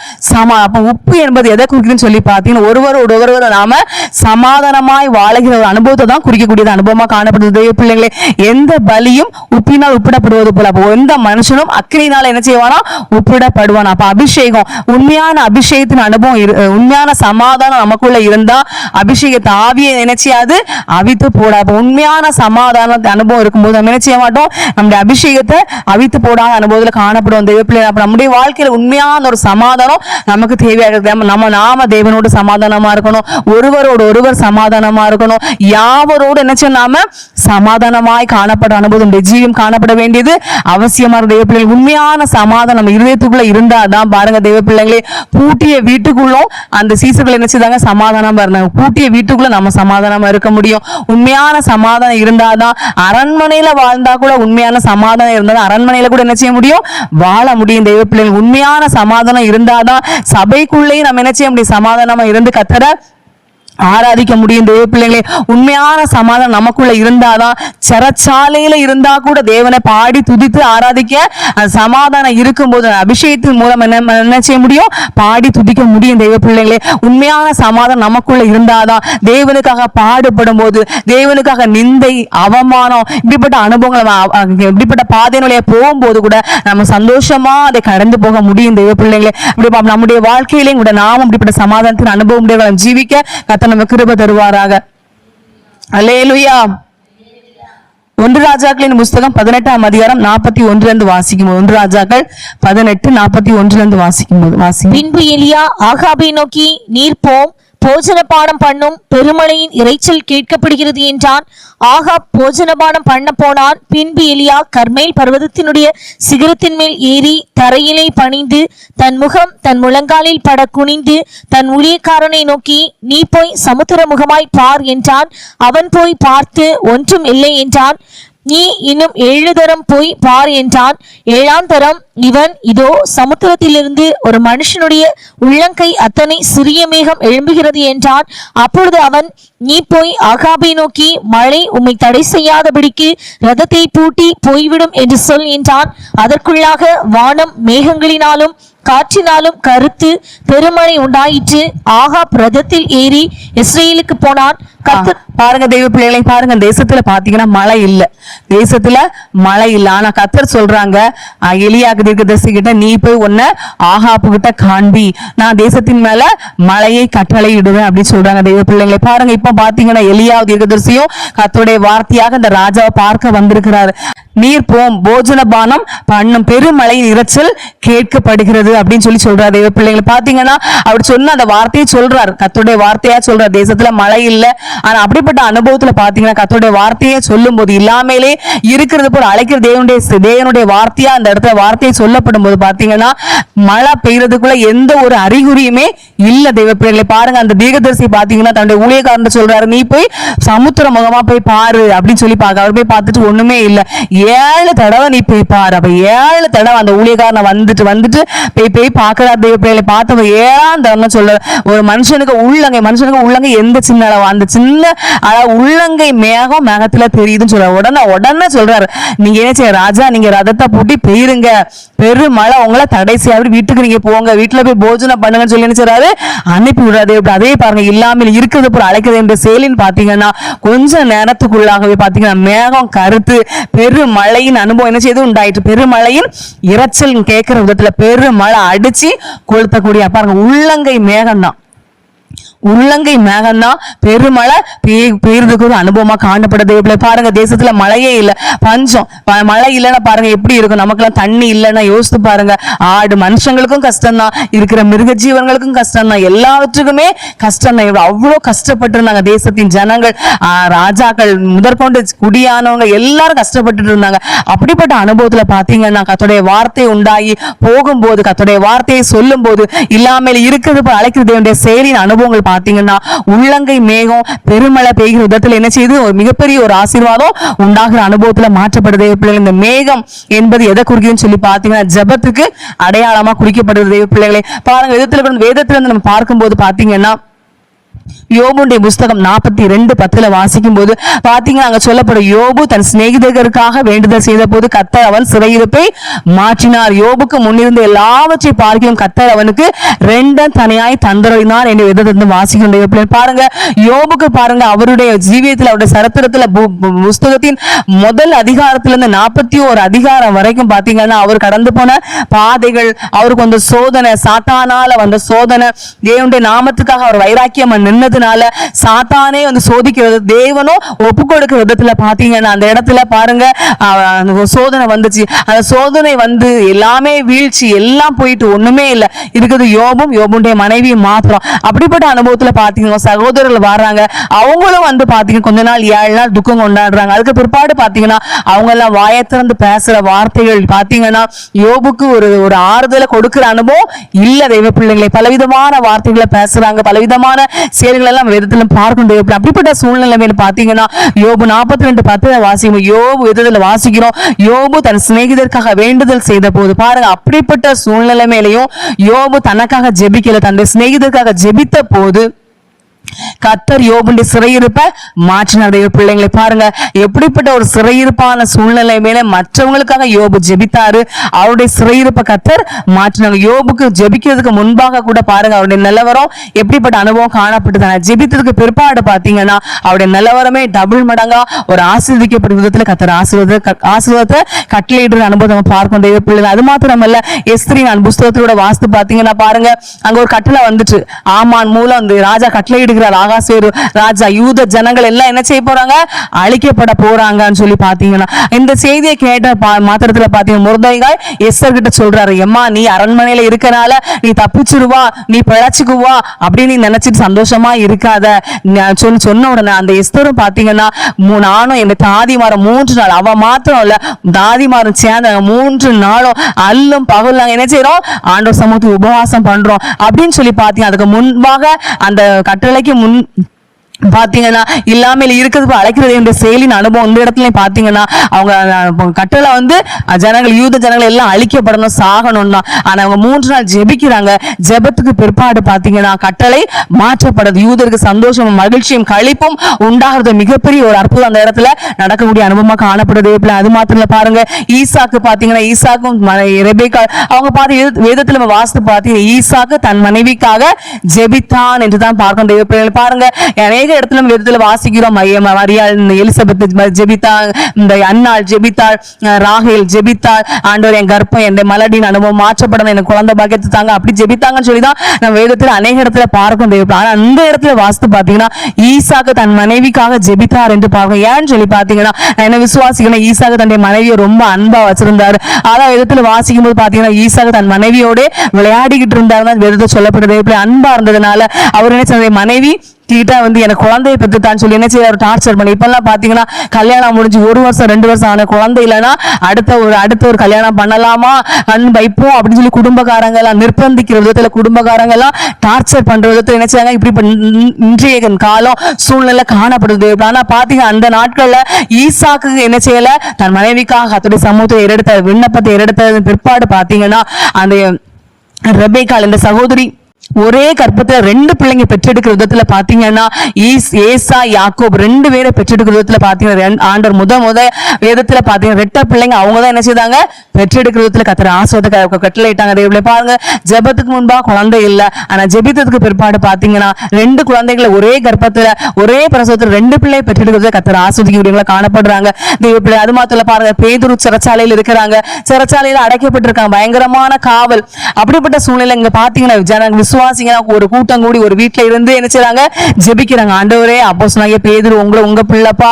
அப்ப உப்பு என்பது எதை குறிக்குதுன்னு சொல்லி பார்த்தீங்கன்னா, ஒருவரோடு ஒருவர் நாம சமாதானமாய் வாழுகிற ஒரு அனுபவத்தை தான் குறிக்கக்கூடியது அனுபவமா காணப்படுது. தெய்வ பிள்ளைங்களே, எந்த பலியும் உப்பினால் உப்பிடப்படுவது போல அப்போ எந்த மனுஷனும் அக்கினியினால என்ன செய்வானா, உப்பிடப்படுவான். அப்ப அபிஷேகம், உண்மையான அபிஷேகத்தின் அனுபவம், உண்மையான சமாதானம் நமக்குள்ள இருந்தா அபிஷேகத்தை ஆவியை நினைச்சியாது அவித்து போட. அப்ப உண்மையான சமாதான அனுபவம் இருக்கும்போது நம்ம என்ன செய்ய மாட்டோம், நம்முடைய அபிஷேகத்தை அவித்து போடாத அனுபவத்துல காணப்படுவோம். தெய்வ பிள்ளை, அப்ப நம்முடைய வாழ்க்கையில உண்மையான ஒரு சமாதானம் நமக்கு தேவையாக நாம தேவனோடு சமாதானமா இருக்கணும், ஒருவரோடு ஒருவர் சமாதானமா இருக்கணும், யாவரோடு என்ன நாம சமாதானமாய் காணப்பட அனுபவம் ஜீவியம் காணப்பட வேண்டியது அவசியமா இருக்கு. தெய்வ பிள்ளைகள், உண்மையான சமாதானம் நம்ம இருதயத்துக்குள்ள இருந்தாதான் பாருங்க தெய்வ பிள்ளைங்களே, பூட்டிய வீட்டுக்குள்ளும் அந்த சீசர்கள் என்ன செய்தாங்க, சமாதானமா இருந்தாங்க. பூட்டிய வீட்டுக்குள்ள நம்ம சமாதானமா இருக்க முடியும். உண்மையான சமாதானம் இருந்தாதான், அரண்மனையில வாழ்ந்தா கூட உண்மையான சமாதானம் இருந்தாதான் அரண்மனையில கூட என்ன செய்ய முடியும், வாழ முடியும். தெய்வ பிள்ளைகள், உண்மையான சமாதானம் இருந்தாதான் சபைக்குள்ளேயும் நம்ம என்ன செய்ய முடியும், சமாதானமா இருந்து கர்த்தரை ஆராதிக்க முடியும். தேவ பிள்ளைங்களே, உண்மையான சமாதானம் நமக்குள்ள இருந்தாதான், சிறைச்சாலையில இருந்தா கூட தேவனை பாடி துதித்து ஆராதிக்க அந்த சமாதானம் இருக்கும்போது அபிஷேகத்தின் மூலம் என்ன செய்ய முடியும்? பாடி துதிக்க முடியும். தேவ பிள்ளைங்களே, உண்மையான சமாதானம் நமக்குள்ள இருந்தாதான், தேவனுக்காக பாடுபடும் போது, தேவனுக்காக நிந்தை, அவமானம், இப்படிப்பட்ட அனுபவங்களை இப்படிப்பட்ட பாதையினுடைய போகும்போது கூட நம்ம சந்தோஷமா அதை கடந்து போக முடியும். தேவ பிள்ளைங்களே, இப்படி நம்முடைய வாழ்க்கையிலையும் கூட நாமும் இப்படிப்பட்ட சமாதானத்தின் அனுபவம் உடையவர்களும் ஜீவிக்க கர்த்தர் நமக்கு கிருபை தருவாராக. அல்லேலூயா. 1 ராஜாக்களின் புஸ்தகம் 18ஆம் அதிகாரம் 41 வாசிக்கும் போது, 1 ராஜாக்கள் 18:41 வாசிக்கும் போது பின்பு எலியா ஆகாபை நோக்கி, நீர் போம், போஜனபானம் பண்ணும், பெருமழையின் இரைச்சல் கேட்கப்படுகிறது என்றான். ஆகாப் போஜனபானம் பண்ண போனான். பின்பு எலியா கர்மேல் பர்வதத்தினுடைய சிகரத்தின் மேல் ஏறி தரையிலே பணிந்து தன் முகம் தன் முழங்காலில் பட குனிந்து தன் ஊழியக்காரனை நோக்கி, நீ போய் சமுத்திர முகமாய் பார் என்றான். அவன் போய் பார்த்து ஒன்றும் இல்லை என்றான். நீ இன்னும் 7 தரம் போய் பார் என்றான். 7ஆம் தரம் இவன், இதோ சமுத்திரத்திலிருந்து ஒரு மனுஷனுடைய உள்ளங்கை அத்தனை சிறிய மேகம் எழும்புகிறது என்றான். அப்பொழுது அவன், நீ போய் ஆகாபை நோக்கி, மழை உம்மை தடை செய்யாதபடிக்கு ரதத்தை பூட்டி போய்விடும் என்று சொல் என்றான். அதற்குள்ளாக வானம் மேகங்களினாலும் காற்றினாலும் கருத்து பெருமழை உண்டாயிற்று. ஆகாப் ரதத்தில் ஏறி இஸ்ரேலுக்கு போனான். பாருங்க தெய்வ பிள்ளைகளை, பாருங்க தேசத்துல பாத்தீங்கன்னா மழை இல்ல, தேசத்துல மழை இல்ல. ஆனா கர்த்தர் சொல்றாங்க எலியாக்கு தீர்க்கதரிசி கிட்ட, நீ போய் உன்னை ஆகாப்பு கிட்ட காண்பி, நான் தேசத்தின் மேல மழையை கட்டளையிடுவேன் அப்படின்னு சொல்றாங்க. தெய்வ பிள்ளைகளை பாருங்க, இப்ப பாத்தீங்கன்னா எலியா தீர்க்கதரிசியும் கர்த்தருடைய வார்த்தையாக இந்த ராஜாவை பார்க்க வந்திருக்கிறாரு. நீர் போம், போஜனபானம் பண்ணும், பெருமழையின் இரைச்சல் கேட்கப்படுகிறது அப்படின்னு சொல்றாரு. தெய்வ பிள்ளைங்களை பாத்தீங்கன்னா அவர் சொன்ன அந்த வார்த்தையை சொல்றாரு, கர்த்தருடைய வார்த்தையா சொல்றாரு. தேசத்துல மழை இல்ல, ஆனா அப்படிப்பட்ட அனுபவத்துல பாத்தீங்கன்னா கர்த்தருடைய வார்த்தையை சொல்லும் போது இல்லாமலே இருக்கிறது போல அழைக்கிற தேவனுடைய வார்த்தையா அந்த இடத்துல வார்த்தையை சொல்லப்படும் போது பாத்தீங்கன்னா மழை பெய்யறதுக்குள்ள எந்த ஒரு அறிகுறியுமே இல்ல. தெய்வ பிள்ளைகளை பாருங்க, அந்த தீர்க்கதரிசி பாத்தீங்கன்னா தன்னுடைய ஊழியக்காரன் சொல்றாரு, நீ போய் சமுத்திர முகமா போய் பாரு அப்படின்னு சொல்லி பாக்க. அவர் போய் பார்த்துட்டு ஒண்ணுமே இல்ல. 7 தடவை நீ போய் பாரு. அப்ப 7 தடவை அந்த ஊழியக்காரனை வந்துட்டு போய் பாக்குறாரு. தெய்வ பிள்ளைகளை பார்த்தவ 7ஆம் தடவை சொல்ற, ஒரு மனுஷனுக்கு உள்ளங்கை எந்த சின்ன அளவு, அந்த சின்ன உள்ளங்கை மேகத்துல தெரியுதுன்னு சொல்ற. உடனே சொல்றாரு, நீங்க என்ன செய்ய ராஜா, நீங்க ரதத்தை பூட்டி பெய்யுங்க, பெருமழை உங்களை தடை செய்யாது, வீட்டுக்கு நீங்க போங்க, வீட்டுல போய் போஜனம் பண்ணுங்கன்னு சொல்லி என்ன செய்றாரு, அனுப்பி விடுறாரு. அதே பாருங்க, இல்லாமல் இருக்கிறது போல அழைக்கிறது என்ற செயலின்னு பாத்தீங்கன்னா கொஞ்ச நேரத்துக்குள்ளாகவே பாத்தீங்கன்னா மேகம் கருத்து பெருமழையின் அனுபவம் என்ன செய்து உண்டாயிற்று. பெருமழையின் இரைச்சல் கேட்கிற விதத்துல பெருமழை அடிச்சு கொளுத்தக்கூடிய பாருங்க உள்ளங்கை மேகம் தான், உள்ளங்கை மேகம்தான் பெருமழை பெய்யறதுக்கு ஒரு அனுபவமா காணப்படுது. பாருங்க தேசத்துல மழையே இல்லை, பஞ்சம், மழை இல்லைன்னா பாருங்க எப்படி இருக்கும். நமக்கெல்லாம் தண்ணி இல்லைன்னா யோசித்து பாருங்க. ஆடு மனுஷங்களுக்கும் கஷ்டம்தான், இருக்கிற மிருக ஜீவன்களுக்கும் கஷ்டம்தான், எல்லாவற்றுக்குமே கஷ்டம்தான். அவ்வளோ கஷ்டப்பட்டு இருந்தாங்க தேசத்தின் ஜனங்கள், ராஜாக்கள் முதற்கொண்டு குடியானவங்க எல்லாரும் கஷ்டப்பட்டு இருந்தாங்க. அப்படிப்பட்ட அனுபவத்துல பாத்தீங்கன்னா கர்த்தருடைய வார்த்தை உண்டாகி போகும்போது, கர்த்தருடைய வார்த்தையை சொல்லும் போது இல்லாமல் இருக்கிறது அழைக்கிறது செயலின் அனுபவங்கள் பாத்தீங்கன்னா உள்ளங்கை மேகம் பெருமழை பெய்கிற விதத்துல என்ன செய்து ஒரு மிகப்பெரிய ஒரு ஆசீர்வாதம் உண்டாகிற அனுபவத்துல மாற்றப்படுது. இந்த மேகம் என்பது எதை குறிக்குதுன்னு சொல்லி பாத்தீங்கன்னா ஜெபத்துக்கு அடையாளமா குறிக்கப்படுது. பிள்ளைகளை பாருங்க, வேதத்துல இருந்து நம்ம பார்க்கும்போது பாத்தீங்கன்னா யோபுடைய புஸ்தகம் 42:10 வாசிக்கும் போது பாத்தீங்கன்னா அங்க சொல்லப்படும், யோபு தன் சிநேகிதர்களுக்காக வேண்டுதல் செய்த போது கர்த்தர் அவன் சிறையிருப்பை மாற்றினார். யோபுக்கு முன்னிருந்த எல்லாவற்றை பார்க்கிறோம், கர்த்தர் அவனுக்கு 2 தனியாய் தந்தருளினார் என்று வேதத்தை வாசிக்கின்ற பாருங்க. யோபுக்கு பாருங்க அவருடைய ஜீவியத்தில், அவருடைய சரித்திரத்துல புஸ்தகத்தின் முதல் அதிகாரத்திலிருந்து 41 அதிகாரம் வரைக்கும் பாத்தீங்கன்னா அவர் கடந்து போன பாதைகள், அவருக்கு வந்த சோதனை, சாத்தானால வந்த சோதனை, தேவனுடைய நாமத்துக்காக அவர் வைராக்கியம் நின்னதுனால சாத்தானே வந்து சோதிக்கிறது, தேவனும் ஒப்பு கொடுக்கிற விதத்துல பாத்தீங்கன்னா அந்த இடத்துல பாருங்க சோதனை வந்துச்சு. அந்த சோதனை வந்து எல்லாமே வீழ்ச்சி, எல்லாம் போயிட்டு ஒண்ணுமே இல்லை, இருக்குது யோபுடைய மனைவி மாத்திரம். அப்படிப்பட்ட அனுபவத்துல பாத்தீங்கன்னா சகோதரர்கள் வர்றாங்க, அவங்களும் வந்து பாத்தீங்கன்னா கொஞ்ச நாள் 7 நாள் துக்கம் கொண்டாடுறாங்க. அதுக்கு பிற்பாடு பாத்தீங்கன்னா அவங்க எல்லாம் வாயை திறந்து பேசுற வார்த்தைகள் பாத்தீங்கன்னா யோபுக்கு ஒரு ஆறுதலை கொடுக்கிற அனுபவம் இல்ல. தெய்வ பிள்ளைகளை பலவிதமான வார்த்தைகளை பேசுறாங்க, பலவிதமான செயல்கள் எல்லாம் வேதத்துல பார்க்கணும். அப்படிப்பட்ட சூழ்நிலைமையில பாத்தீங்கன்னா யோபு 42:10 வாசிக்கும், யோபு வேதத்துல வாசிக்கிறோம், யோபு தன் சிநேகிதருக்காக வேண்டுதல் செய்த போது பாருங்க, அப்படிப்பட்ட சூழ்நிலைமையிலையும் யோபு தனக்காக ஜெபிக்கல, தன்னுடைய சிநேகிதருக்காக ஜெபித்த போது கர்த்தர் யோபுடைய சிறையிருப்பை மாற்றினார். பிள்ளைங்களை பாருங்க, எப்படிப்பட்ட ஒரு சிறையிருப்பான சூழ்நிலை மேல மற்றவங்களுக்காக யோபு ஜெபித்தாரு. அவருடைய சிறையிருப்பை கர்த்தர் மாற்றினாங்க. யோபுக்கு ஜெபிக்கிறதுக்கு முன்பாக கூட பாருங்க அவருடைய நிலவரம் எப்படிப்பட்ட அனுபவம் காணப்பட்டது. ஜெபித்ததுக்கு பிற்பாடு பாத்தீங்கன்னா அவருடைய நிலவரமே டபுள் மடங்கா ஒரு ஆசீர்வதிக்கப்பட்ட விதத்துல கர்த்தர் ஆசீர்வாதத்தை கட்டளையிடுற அனுபவம் நம்ம பார்க்கும் தெய்வ பிள்ளைகள். அது மாத்திரமல்ல, எஸ்திரியின் புஸ்தகத்தோட வாஸ்து பாத்தீங்கன்னா பாருங்க, அங்க ஒரு கட்டளை வந்துட்டு ஆமான் மூலம் அந்த ராஜா கட்டளையிடுகிறார். ஆகாசேரு ராஜா யூத ஜனங்கள் எல்லாம் என்ன செய்ய போறாங்க, அழிக்கப்பட போறாங்கன்னு சொல்லி பாத்தீங்கன்னா இந்த செய்தியை கேட்ட மாத்திரத்துல பாத்தீங்கன்னா மொர்தெகாய் எஸ்தர் கிட்ட சொல்றாரு, எம்மா நீ அரண்மனையில இருக்கனால நீ தப்பிச்சிருவா, நீ பிழைச்சுக்குவா அப்படின்னு நீ நினைச்சிட்டு சந்தோஷமா இருக்காத சொன்ன உடனே அந்த எஸ்தரும் பாத்தீங்கன்னா நானும் என் தாதிமாரும் 3 நாள், அவ மாத்திரம் இல்ல தாதிமாரும் சேர்ந்த 3 நாளும் அல்லும் பகல் நாங்க என்ன செய்யறோம், ஆண்டவர் சமூகத்துக்கு உபவாசம் பண்றோம் அப்படின்னு சொல்லி பாத்தீங்க. அதுக்கு முன்பாக அந்த கட்டளைக்கு முன் பாத்தீங்கன்னா இல்லாமல் இருக்கிறது அழைக்கிறது என்ற செயலின் அனுபவம் இந்த இடத்துல பாத்தீங்கன்னா அவங்க கட்டளை வந்து ஜனங்கள் யூத ஜனங்கள் எல்லாம் அழிக்கப்படணும், சாகணும்னா. ஆனா அவங்க 3 நாள் ஜெபிக்கிறாங்க. ஜெபத்துக்கு பிற்பாடு பாத்தீங்கன்னா கட்டளை மாற்றப்படுது. யூதருக்கு சந்தோஷமும் மகிழ்ச்சியும் களிப்பும் உண்டாகிறது. மிகப்பெரிய ஒரு அற்புதம் அந்த இடத்துல நடக்கக்கூடிய அனுபவமா காணப்படுது. அது மாத்திரம் பாருங்க, ஈசாக்கு பாத்தீங்கன்னா ஈசாக்கும் ரெபேக்கா அவங்க பார்த்து வேதத்துல வாஸ்து பாத்தீங்கன்னா ஈசாக்கு தன் மனைவிக்காக ஜெபித்தான் என்றுதான் பார்க்கணும். பாருங்க, அநேக இடத்துல வேதத்துல வாசிக்கிறோம், மரியாள் எலிசபெத் ஜெபித்தாள், இந்த அன்னாள் ஜெபித்தாள், ராகேல் ஜெபித்தாள், ஆண்டவர் என் கர்ப்பம் என் மலடின் அனுபவம் மாற்றப்படணும், எனக்கு குழந்தை பாக்கியத்தை தாங்க அப்படி ஜெபித்தாங்கன்னு சொல்லிதான் நம்ம வேதத்துல அநேக இடத்துல பார்க்கும். ஆனா அந்த இடத்துல வாஸ்து பாத்தீங்கன்னா ஈசாக்கு தன் மனைவிக்காக ஜெபித்தார் என்று பார்க்கணும். ஏன்னு சொல்லி பாத்தீங்கன்னா என்ன விசுவாசிக்கணும், ஈசாக்கு தன்னுடைய மனைவியை ரொம்ப அன்பா வச்சிருந்தாரு. அதான் வேதத்துல வாசிக்கும் போது பாத்தீங்கன்னா ஈசாக்கு தன் மனைவியோட விளையாடிக்கிட்டு இருந்தாருன்னு வேதத்தை சொல்லப்படுது. இப்படி அன்பா இருந்ததுனால அவர் என்ன சொன்ன, மனைவி கிட்ட வந்து எனக்கு குழந்தைய பெற்றுத்தான்னு சொல்லி என்ன செய்ய டார்ச்சர் பண்ணி இப்பெல்லாம் பாத்தீங்கன்னா கல்யாணம் முடிஞ்சு 1 வருஷம் 2 வருஷம் ஆன குழந்தை இல்லைன்னா அடுத்த ஒரு கல்யாணம் பண்ணலாமா வைப்போம் அப்படின்னு சொல்லி குடும்பக்காரங்க எல்லாம் நிர்பந்திக்கிற விதத்துல குடும்பக்காரங்க எல்லாம் டார்ச்சர் பண்ற விதத்துல என்ன செய்யாங்க, இப்படி இன்றைய காலம் சூழ்நிலை காணப்படுது. ஆனா பாத்தீங்க அந்த நாட்கள்ல ஈசாக்கு என்ன செய்யல, தன் மனைவிக்காக கர்த்தருடைய சமூகத்தை ஏறெடுத்த விண்ணப்பத்தை ஏறெடுத்தது பிற்பாடு பாத்தீங்கன்னா அந்த ரெபேக்காள் இந்த சகோதரி ஒரே கற்பத்துல 2 பிள்ளைங்க பெற்றெடுக்கிற விதத்துல பாத்தீங்கன்னா ஏசா யாக்கோப் 2 பேரை பெற்றெடுக்கிற விதத்துல பாத்தீங்கன்னா ஆண்டவர் முத வேதத்துல பாத்தீங்கன்னா 2 பிள்ளைங்க அவங்கதான் என்ன செய்தாங்க, பெற்றெடுக்கிற விதத்துல கர்த்தர் ஆசீர்வாதத்தை கட்டளையிட்டாங்க. பாருங்க, ஜெபத்துக்கு முன்பா குழந்தை இல்ல, ஆனா ஜெபித்ததுக்கு பிற்பாடு பாத்தீங்கன்னா 2 குழந்தைகளை ஒரே கர்ப்பத்துல ஒரே பிரசவத்துல 2 பிள்ளையை பெற்றெடுக்கிறத கர்த்தர் ஆசீர்வதிக்கக்கூடியவங்களா காணப்படுறாங்க. அது மாத்திரம் பாருங்க, பேதுரு சிறைச்சாலையில் இருக்கிறாங்க, சிறைச்சாலையில அடைக்கப்பட்டிருக்காங்க, பயங்கரமான காவல். அப்படிப்பட்ட சூழ்நிலை இங்க பாத்தீங்கன்னா ஜனங்க விசுவாசிங்க ஒரு கூட்டம் கூடி ஒரு வீட்டுல இருந்து என்ன செய்றாங்க, ஜெபிக்கிறாங்க. ஆண்டவரே அப்போஸ்தலனாகிய பேதுரு உங்க பிள்ளைப்பா,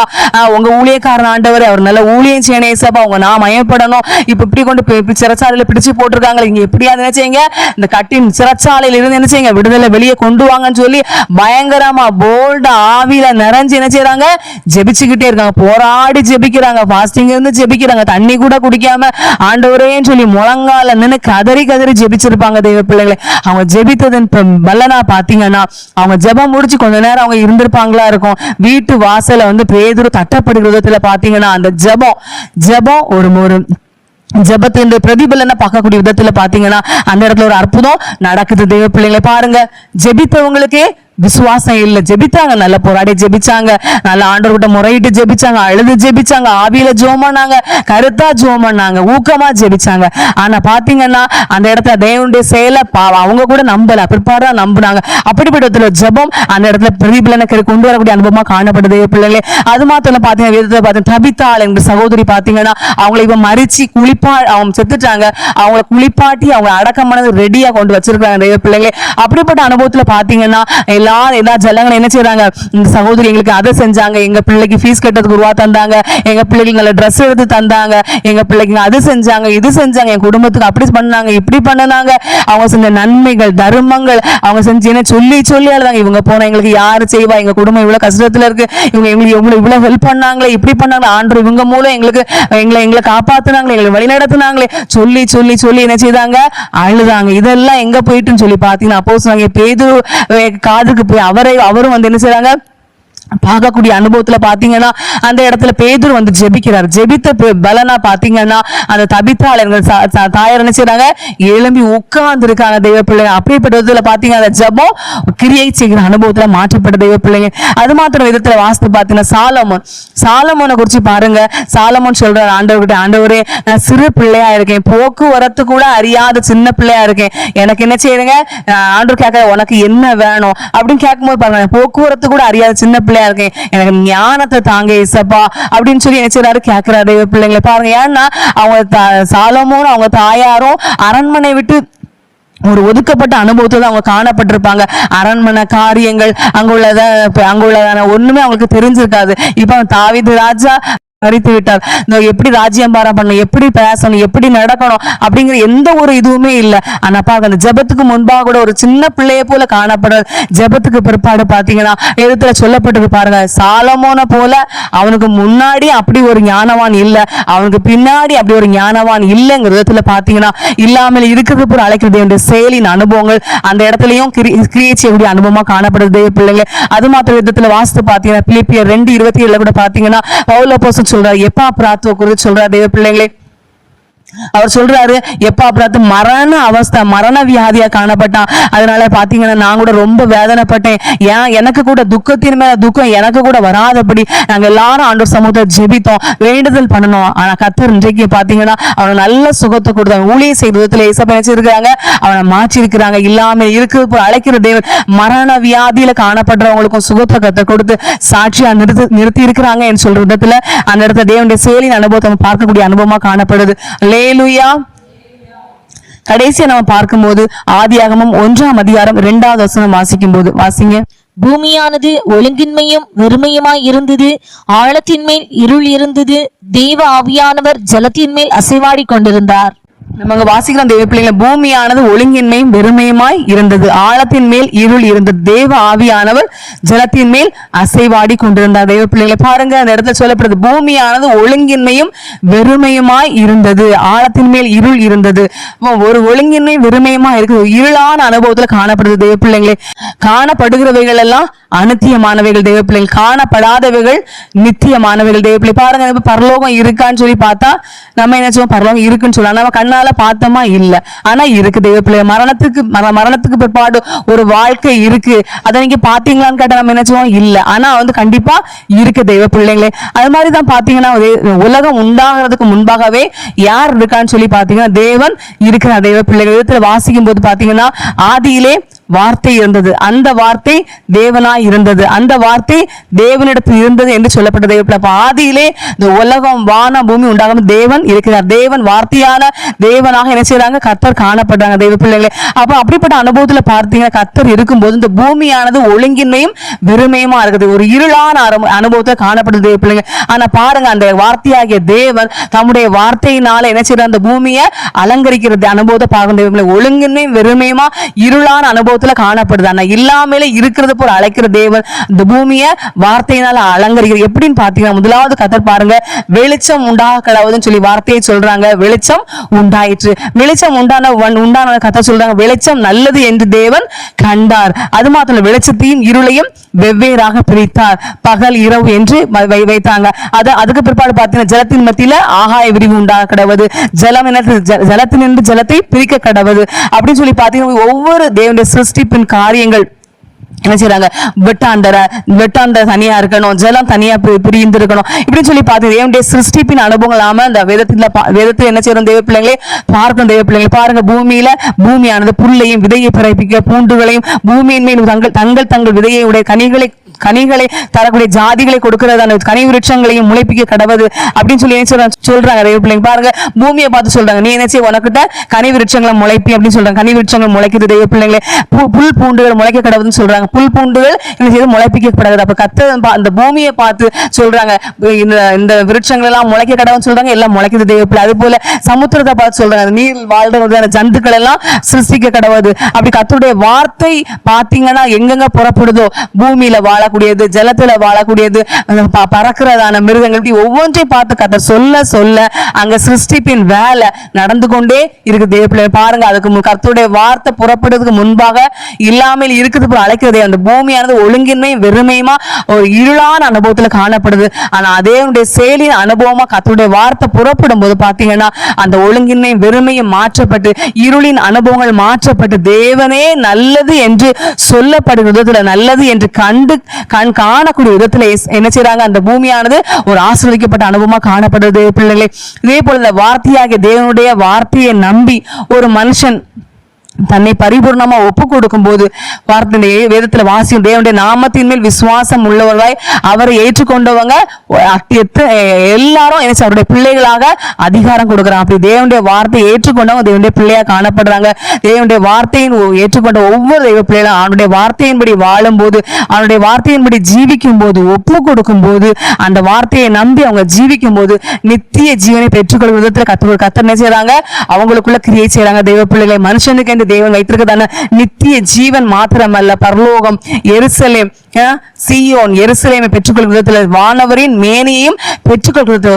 உங்க ஊழியக்காரன் ஆண்டவரே, அவர் நல்ல ஊழியம் செய்யணும் ஏசப்பா, உங்க நான் மயப்படணும், இப்படி கொண்டு சிறைச்சாலையில பிடிச்சு போட்டிருக்காங்க, இங்க எப்படியாவது என்ன செய்யுங்க, இந்த கட்டின் சிறைச்சாலையில இருந்து என்ன செய்யுங்க விடுதலை வெளியே கொண்டு வாங்கன்னு சொல்லி பயங்கரமா போல்டா ஆவியில நிறைஞ்சு என்ன செய்யறாங்க, ஜெபிச்சுக்கிட்டே இருக்காங்க, போராடி ஜெபிக்கிறாங்க, பாஸ்டிங் இருந்து ஜெபிக்கிறாங்க, தண்ணி கூட குடிக்காம ஆண்டவரேன்னு சொல்லி முழங்கால நின்று கதறி ஜெபிச்சிருப்பாங்க தெய்வ பிள்ளைகளை. அவங்க ஜெபித்ததன் பலனா பாத்தீங்கன்னா அவங்க ஜெபம் முடிச்சு கொஞ்ச நேரம் அவங்க இருந்திருப்பாங்களா இருக்கும், வீட்டு வாசல வந்து பேதுரு தட்டப்படுகிற விதத்துல பாத்தீங்கன்னா அந்த ஜெபம் ஒரு ஜெபத்தின் பிரதிபலனை பார்க்கக்கூடிய விதத்துல பாத்தீங்கன்னா அந்த இடத்துல ஒரு அற்புதம் நடக்குது தெய்வ பிள்ளைங்களை. பாருங்க, ஜெபித்தவங்களுக்கே விசுவாசம் இல்ல, ஜெபித்தாங்க, நல்ல போராடி ஜெபிச்சாங்க, நல்ல ஆண்டவர்கிட்ட முறையிட்டு ஜெபிச்சாங்க, அழுது ஜெபிச்சாங்க, ஆவியில ஜெபம் பண்ணாங்க, கருத்தா ஜெபம் பண்ணாங்க, ஊக்கமா ஜெபிச்சாங்க. ஆனா பாத்தீங்கன்னா அந்த இடத்துல தேவனுடைய செயலை அவங்க கூட நம்பல, பிற்பாடு நம்பினாங்க. அப்படிப்பட்ட ஜெபம் அந்த இடத்துல பிரதிபலனை கொண்டு வரக்கூடிய அனுபவமா காணப்படுது பிள்ளைகளே. அது மாத்திரம் பாத்தீங்கன்னா வேதத்துல பாத்தீங்கன்னா தபித்தாள் என்ற சகோதரி பாத்தீங்கன்னா அவங்களை இப்ப மறிச்சு அவங்க செத்துட்டாங்க, அவங்களை குளிப்பாட்டி அவங்க அடக்கமானது ரெடியா கொண்டு வச்சிருக்காங்க பிள்ளைகளே. அப்படிப்பட்ட அனுபவத்துல பாத்தீங்கன்னா எல்லா ஜனங்களும் என்ன செய்றாங்க, இந்த சகோதரி எங்களுக்கு அதை செஞ்சாங்க, எங்க பிள்ளைக்கு ஃபீஸ் கட்டதுக்கு ரூபா தந்தாங்க, எங்க பிள்ளைக்கு நல்ல ட்ரெஸ் எடுத்து தந்தாங்க, எங்க பிள்ளைக்கு அது செஞ்சாங்க, இது செஞ்சாங்க, என் குடும்பத்துக்கு அப்படி பண்ணாங்க, இப்படி பண்ணாங்க, அவங்க செஞ்ச நன்மைகள் தர்மங்கள் அவங்க செஞ்சு சொல்லி அழுதாங்க, இவங்க போனா எங்களுக்கு யாரு செய்வா, எங்க குடும்பம் இவ்வளவு கஷ்டத்துல இருக்கு, இவங்க இவ்வளவு ஹெல்ப் பண்ணாங்களே, இப்படி பண்ணாங்க, ஆண்டவர் இவங்க மூலம் எங்களை காப்பாத்துனாங்களே, எங்களை வழி நடத்துனாங்களே, சொல்லி என்ன செய்தாங்க, அழுதாங்க. இதெல்லாம் எங்க போயிட்டுன்னு சொல்லி பாத்தீங்கன்னா அப்போஸ்தலனாகிய பேதுரு காதுக்கு போய் அவரும் வந்து என்ன செய்றாங்க, பார்க்கக்கூடிய அனுபவத்துல பாத்தீங்கன்னா அந்த இடத்துல பேதுரு வந்து ஜெபிக்கிறார். ஜெபித்த பலனா பாத்தீங்கன்னா அந்த தபித்தாளர்கள் தாயார் என்ன செய்றாங்க, எழும்பி உட்கார்ந்து இருக்காங்க தெய்வ பிள்ளைங்க. அப்படிப்பட்ட விதத்துல பாத்தீங்கன்னா அந்த ஜெபம் கிரியை செய்கிற அனுபவத்துல மாற்றப்பட்ட தெய்வ பிள்ளைங்க. அது மாத்திர விதத்துல வாசித்து பாத்தீங்கன்னா சாலமோனை குறிச்சு பாருங்க. சாலமோன் சொல்றாரு ஆண்டவர்கிட்ட, ஆண்டவரே நான் சிறு பிள்ளையா இருக்கேன், போக்குவரத்து கூட அறியாத சின்ன பிள்ளையா இருக்கேன், எனக்கு என்ன செய்யுங்க ஆண்டவர் கேட்க, உனக்கு என்ன வேணும் அப்படின்னு கேட்கும்போது பாருங்க, போக்குவரத்து கூட அறியாத சின்ன பிள்ளை இருக்கேன், எனக்கு ஞானத்தை தாங்க இசப்பா அப்படின்னு சொல்லி நினைச்சாரு கேட்கிறாரு தெய்வ பிள்ளைங்களை பாருங்க. ஏன்னா அவங்க சாலமோனும் அவங்க தாயாரும் அரண்மனை விட்டு ஒரு ஒதுக்கப்பட்ட அனுபவத்துல அவங்க காணப்பட்டிருப்பாங்க. அரண்மனை காரியங்கள் அங்குள்ளதான ஒண்ணுமே அவங்களுக்கு தெரிஞ்சிருக்காது. இப்ப தாவீது ராஜா அறித்து விட்டார். எப்படி ராஜ்யம்பாரம் பண்ணணும், எப்படி பேசணும், எப்படி நடக்கணும் அப்படிங்கிற எந்த ஒரு இதுவுமே இல்லை. ஆனா பாருங்க அந்த ஜெபத்துக்கு முன்பாக கூட ஒரு சின்ன பிள்ளைய போல காணப்படுறது. ஜெபத்துக்கு பிற்பாடு பாத்தீங்கன்னா எழுத்துல சொல்லப்பட்டது பாருங்க, சாலமோனை போல அவனுக்கு முன்னாடி அப்படி ஒரு ஞானவான் இல்லை, அவனுக்கு பின்னாடி அப்படி ஒரு ஞானவான் இல்லைங்கிற விதத்துல பாத்தீங்கன்னா இல்லாமல் இருக்கிறது போல அழைக்கிறது செயலின் அனுபவங்கள் அந்த இடத்துலயும் கிரியை செய்யக்கூடிய அனுபவமா காணப்படுது பிள்ளைங்க. அது மாத்திர விதத்துல வாசித்து பாத்தீங்கன்னா பிலிப்பியர் 2:27 கூட பாத்தீங்கன்னா பவுல் அப்போஸ்தலன் சொல்றாரு, எப்பாப்ராத்துவ குறித்து சொல்றாரு தெய்வ பிள்ளைங்களே. அவர் சொல்றாரு எப்பாப்ராத்து மரண அவஸ்தை, மரண வியாதியா காணப்பட்டான். அதனால பாத்தீங்கன்னா நான் கூட ரொம்ப வேதனைப்பட்டேன். எனக்கு கூட துக்கத்தின் மேல துக்கம் எனக்கு கூட வராதபடி நாங்க எல்லாரும் ஆண்டவர் சமூகத்தை ஜெபித்தோம், வேண்டுதல் பண்ணணும். ஆனா கர்த்தர் இன்றைக்கு பாத்தீங்கன்னா அவனை நல்ல சுகத்தை கொடுத்தாங்க. ஊழிய செய்த விதத்துல ஏசப்பா நினைச்சிருக்காங்க, அவனை மாற்றி இருக்கிறாங்க. இல்லாமல் இருக்கிறது அழைக்கிற தேவன் மரண வியாதியில காணப்படுறவங்களுக்கும் சுகத்தை கத்த கொடுத்து சாட்சியா நிறுத்தி இருக்கிறாங்க என்று சொல்ற விதத்துல அந்த இடத்துல தேவனுடைய செயலின் அனுபவத்தை பார்க்கக்கூடிய அனுபவமா காணப்படுது. அல்லேலூயா. கடைசியா நம்ம பார்க்கும்போது ஆதியாகமம் 1:2 வாசிக்கும் போது வாசிங்க. பூமியானது ஒழுங்கின்மையும் வெறுமையுமாய் இருந்தது, ஆழத்தின் மேல் இருள் இருந்தது, தேவ ஆவியானவர் ஜலத்தின் மேல் அசைவாடி கொண்டிருந்தார். நம்ம அங்க வாசிக்கிறோம் தெய்வ பிள்ளைங்களை, பூமியானது ஒழுங்கின்மையும் வெறுமையுமாய் இருந்தது, ஆழத்தின் மேல் இருள் இருந்தது, தேவ ஆவியானவர் ஜலத்தின் மேல் அசைவாடி கொண்டிருந்தார். தெய்வ பிள்ளைகளை பாருங்க அந்த இடத்துல சொல்லப்படுது, பூமியானது ஒழுங்கின்மையும் வெறுமையுமாய் இருந்தது, ஆழத்தின் மேல் இருள் இருந்தது. ஒரு ஒழுங்கின்மை வெறுமையுமா இருக்குது, இருளான அனுபவத்துல காணப்படுது தெய்வ பிள்ளைங்களே. காணப்படுகிறவைகள் எல்லாம் அநித்தியமானவைகள் தெய்வ பிள்ளைகள், காணப்படாதவைகள் நித்தியமானவைகள் தெய்வ பிள்ளை. பாருங்க பரலோகம் இருக்கான்னு சொல்லி பார்த்தா நம்ம என்ன சொல்லுவோம், பரலோகம் இருக்குன்னு சொல்லலாம், நம்ம கண்ணால பார்த்தோமா இல்ல, ஆனா இருக்கு தெய்வ பிள்ளை. மரணத்துக்கு பிற்பாடு ஒரு வாழ்க்கை இருக்கு, அதை நீங்க பாத்தீங்களான்னு கேட்டா நம்ம என்ன சொல்லுவோம், இல்ல, ஆனா கண்டிப்பா இருக்கு தெய்வ பிள்ளைங்களே. அது மாதிரிதான் பாத்தீங்கன்னா உலகம் உண்டாகிறதுக்கு முன்பாகவே யார் இருக்கான்னு சொல்லி பாத்தீங்கன்னா தேவன் இருக்கிற தெய்வ பிள்ளைகள். விதத்துல வாசிக்கும் போது பாத்தீங்கன்னா ஆதியிலே வார்த்தை இருந்தது, அந்த வார்த்தை தேவனாய் இருந்தது, அந்த வார்த்தை தேவனிடத்தில் இருந்தது என்று சொல்லப்பட்டது. ஆதியிலே இந்த உலகம் வான பூமி உண்டாகும் தேவன் இருக்கிறார், தேவன் வார்த்தையான தேவனாக என்ன செய்யறாங்க, கர்த்தர் காணப்படுறாங்க தெய்வ பிள்ளைகளே. அப்ப அப்படிப்பட்ட அனுபவத்துல பார்த்தீங்கன்னா கர்த்தர் இருக்கும்போது இந்த பூமியானது ஒழுங்கின்மையும் வெறுமையுமா இருக்குது, ஒரு இருளான அனுபவத்தை காணப்படுது தெய்வ பிள்ளைங்க. ஆனா பாருங்க அந்த வார்த்தையாகிய தேவன் தம்முடைய வார்த்தையினால என்ன செய்யற அந்த பூமியை அலங்கரிக்கிறது அனுபவத்தை பார்க்கும் தெய்வ பிள்ளை. ஒழுங்கின்மையும் வெறுமையுமா இருளான அனுபவத்துல காணப்படுது, ஆனா இல்லாமலே இருக்கிறது போல அழைக்கிற தேவன் இந்த பூமியை வார்த்தையினால அலங்கரிக்கிறது. எப்படின்னு பாத்தீங்கன்னா முதலாவது கர்த்தர் பாருங்க, வெளிச்சம் உண்டாக கடவுதுன்னு சொல்லி வார்த்தையை சொல்றாங்க, வெளிச்சம் உண்டாயிற்று. வெளிச்சம் உண்டான கர்த்தர் சொல்றாங்க, வெளிச்சம் நல்லது என்று தேவன் கண்டார். அது மாத்திரம் வெளிச்சத்தையும் இருளையும் வெவ்வேறாக பிரித்தார், பகல் இரவு என்று வைத்தாங்க. அதுக்கு பிற்பாடு பாத்தீங்கன்னா ஜலத்தின் மத்தியில ஆகாய விரிவு உண்டாக கடவுது, ஜலத்தினின்று ஜலத்தை பிரிக்க கடவுது அப்படின்னு சொல்லி பாத்தீங்கன்னா ஒவ்வொரு தேவனுடைய சிருஷ்டிப்பின் காரியங்கள் என்ன செய்யறாங்க, வெட்டாந்தர தனியா இருக்கணும், ஜலம் தனியா பிரிந்து இருக்கணும் இப்படின்னு சொல்லி பார்த்து தேவனுடைய சிருஷ்டிப்பின் அனுபவங்கள் நாம இந்த வேதத்துல என்ன செய்யறோம் தெய்வ பிள்ளைங்களே பார்க்கணும். தெய்வ பிள்ளைங்களை பாருங்க, பூமியானது புல்லையும் விதையை பிறப்பிக்க பூண்டுகளையும் பூமியின் மேல் தங்கள் விதையை உடைய கனிகளை தரக்கூடிய ஜாதிகளை கொடுக்கிறதான கனி விருட்சங்களையும் முளைப்பிக்க கடவுது அப்படின்னு சொல்லி என்ன சொல்றாங்க தெய்வ பிள்ளைங்க. பாருங்க பூமியை பார்த்து சொல்றாங்க, நீ என்ன செய்ய, உனக்கிட்ட கனி விருட்சங்களை முளைப்பி அப்படின்னு சொல்றாங்க. கனி விருட்சங்கள் முளைக்குது தெய்வ பிள்ளைங்களே. புல் பூண்டுகள் முளைக்க கடவுதுன்னு சொல்றாங்க, புல் பூண்டுகள் என்ன செய்து முளைப்பிக்கப்படுகிறது. அப்ப கர்த்தர் அந்த பூமியை பார்த்து சொல்றாங்க, இந்த விருட்சங்கள் எல்லாம் முளைக்க கடவுன்னு சொல்றாங்க, எல்லாம் முளைக்குது தெய்வ பிள்ளை. அது போல சமுத்திரத்தை பார்த்து சொல்றாங்க, நீர் வாழ்ற ஜந்துக்கள் எல்லாம் சிருஷ்டிக்க கடவுது. அப்படி கர்த்தருடைய வார்த்தை பாத்தீங்கன்னா எங்கெங்க புறப்படுதோ பூமியில வாழ வாழக்கூடியது, ஜலத்துல வாழக்கூடியது, பறக்கிறதான மிருகங்கள், இப்படி ஒவ்வொன்றையும் பார்த்து கர்த்தர் சொல்ல சொல்ல அங்க சிருஷ்டிப்பின் வேலை நடந்து கொண்டே இருக்கு. தேவ பாருங்க, அதுக்கு கர்த்தருடைய வார்த்தை புறப்படுறதுக்கு முன்பாக இல்லாமல் இருக்குது அழைக்கிறதே அந்த பூமியானது ஒழுங்கின்மையும் வெறுமையுமா ஒரு இருளான அனுபவத்துல காணப்படுது. ஆனா அதே செயலின் அனுபவமா கர்த்தருடைய வார்த்தை புறப்படும் போது பாத்தீங்கன்னா அந்த ஒழுங்கின்மையும் வெறுமையும் மாற்றப்பட்டு இருளின் அனுபவங்கள் மாற்றப்பட்டு தேவனே நல்லது என்று சொல்லப்படுகிற விதத்துல, நல்லது என்று காணக்கூடிய விதத்துல என்ன செய்யறாங்க, அந்த பூமியானது ஒரு ஆசீர்வதிக்கப்பட்ட அனுபவமா காணப்படுது பிள்ளைகளே. இதே போல இந்த வார்த்தையாகிய தேவனுடைய வார்த்தையை நம்பி ஒரு மனுஷன் தன்னை பரிபூர்ணமா ஒப்பு கொடுக்கும் போது வார்த்தை வேதத்துல வாசியும் தேவனுடைய நாமத்தின் மேல் விசுவாசம் உள்ளவர்களாய் அவரை ஏற்றுக்கொண்டவங்க எல்லாரும் என்ன அவருடைய பிள்ளைகளாக அதிகாரம் கொடுக்குறாங்க. அப்படி தேவனுடைய வார்த்தையை ஏற்றுக்கொண்டவங்க தேவனுடைய பிள்ளையா காணப்படுறாங்க. தேவனுடைய வார்த்தையின் ஏற்றுக்கொண்ட ஒவ்வொரு தெய்வ பிள்ளைகளும் அவனுடைய வார்த்தையின்படி வாழும் போது, அவனுடைய வார்த்தையின்படி ஜீவிக்கும் போது, ஒப்பு கொடுக்கும் போது, அந்த வார்த்தையை நம்பி அவங்க ஜீவிக்கும் போது நித்திய ஜீவனை பெற்றுக்கொள்ளும் விதத்துல கர்த்தர் என்ன செய்யறாங்க, அவங்களுக்குள்ள கிரியை செய்யறாங்க. தெய்வ பிள்ளைகளை மனுஷனுக்கு என்று தேவன் வைத்திருக்கதான நித்திய ஜீவன் மாத்திரமல்ல, பரலோகம், எருசலேம், சீயோன், எருசலேமை பெற்றுக்கொள்ளும் விதத்துல வானவரின் மேனியையும் பெற்றுக்கொள்கிற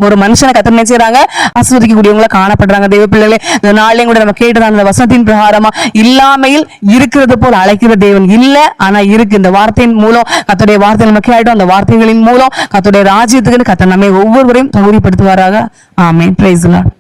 ஒரு மனுஷனை கர்த்தர் என்ன செய்யறாங்க, ஆசீர்வதிக்கக்கூடியவங்களா காணப்படுறாங்க. தெய்வ பிள்ளைகளே, இந்த நாளையும் கூட நம்ம கேட்டதான அந்த வசனத்தின் பிரகாரமா இல்லாமையில் இருக்கிறது போல் அழைக்கிற தேவன் இல்ல, ஆனா இருக்கு. இந்த வார்த்தையின் மூலம் கர்த்தருடைய வார்த்தை நம்ம கேட்டோம். அந்த வார்த்தைகளின் மூலம் கர்த்தருடைய ராஜ்யத்துக்கு கர்த்தர் நம்மை ஒவ்வொருவரையும் தகுதிப்படுத்துவாராக. ஆமென். Praise the Lord.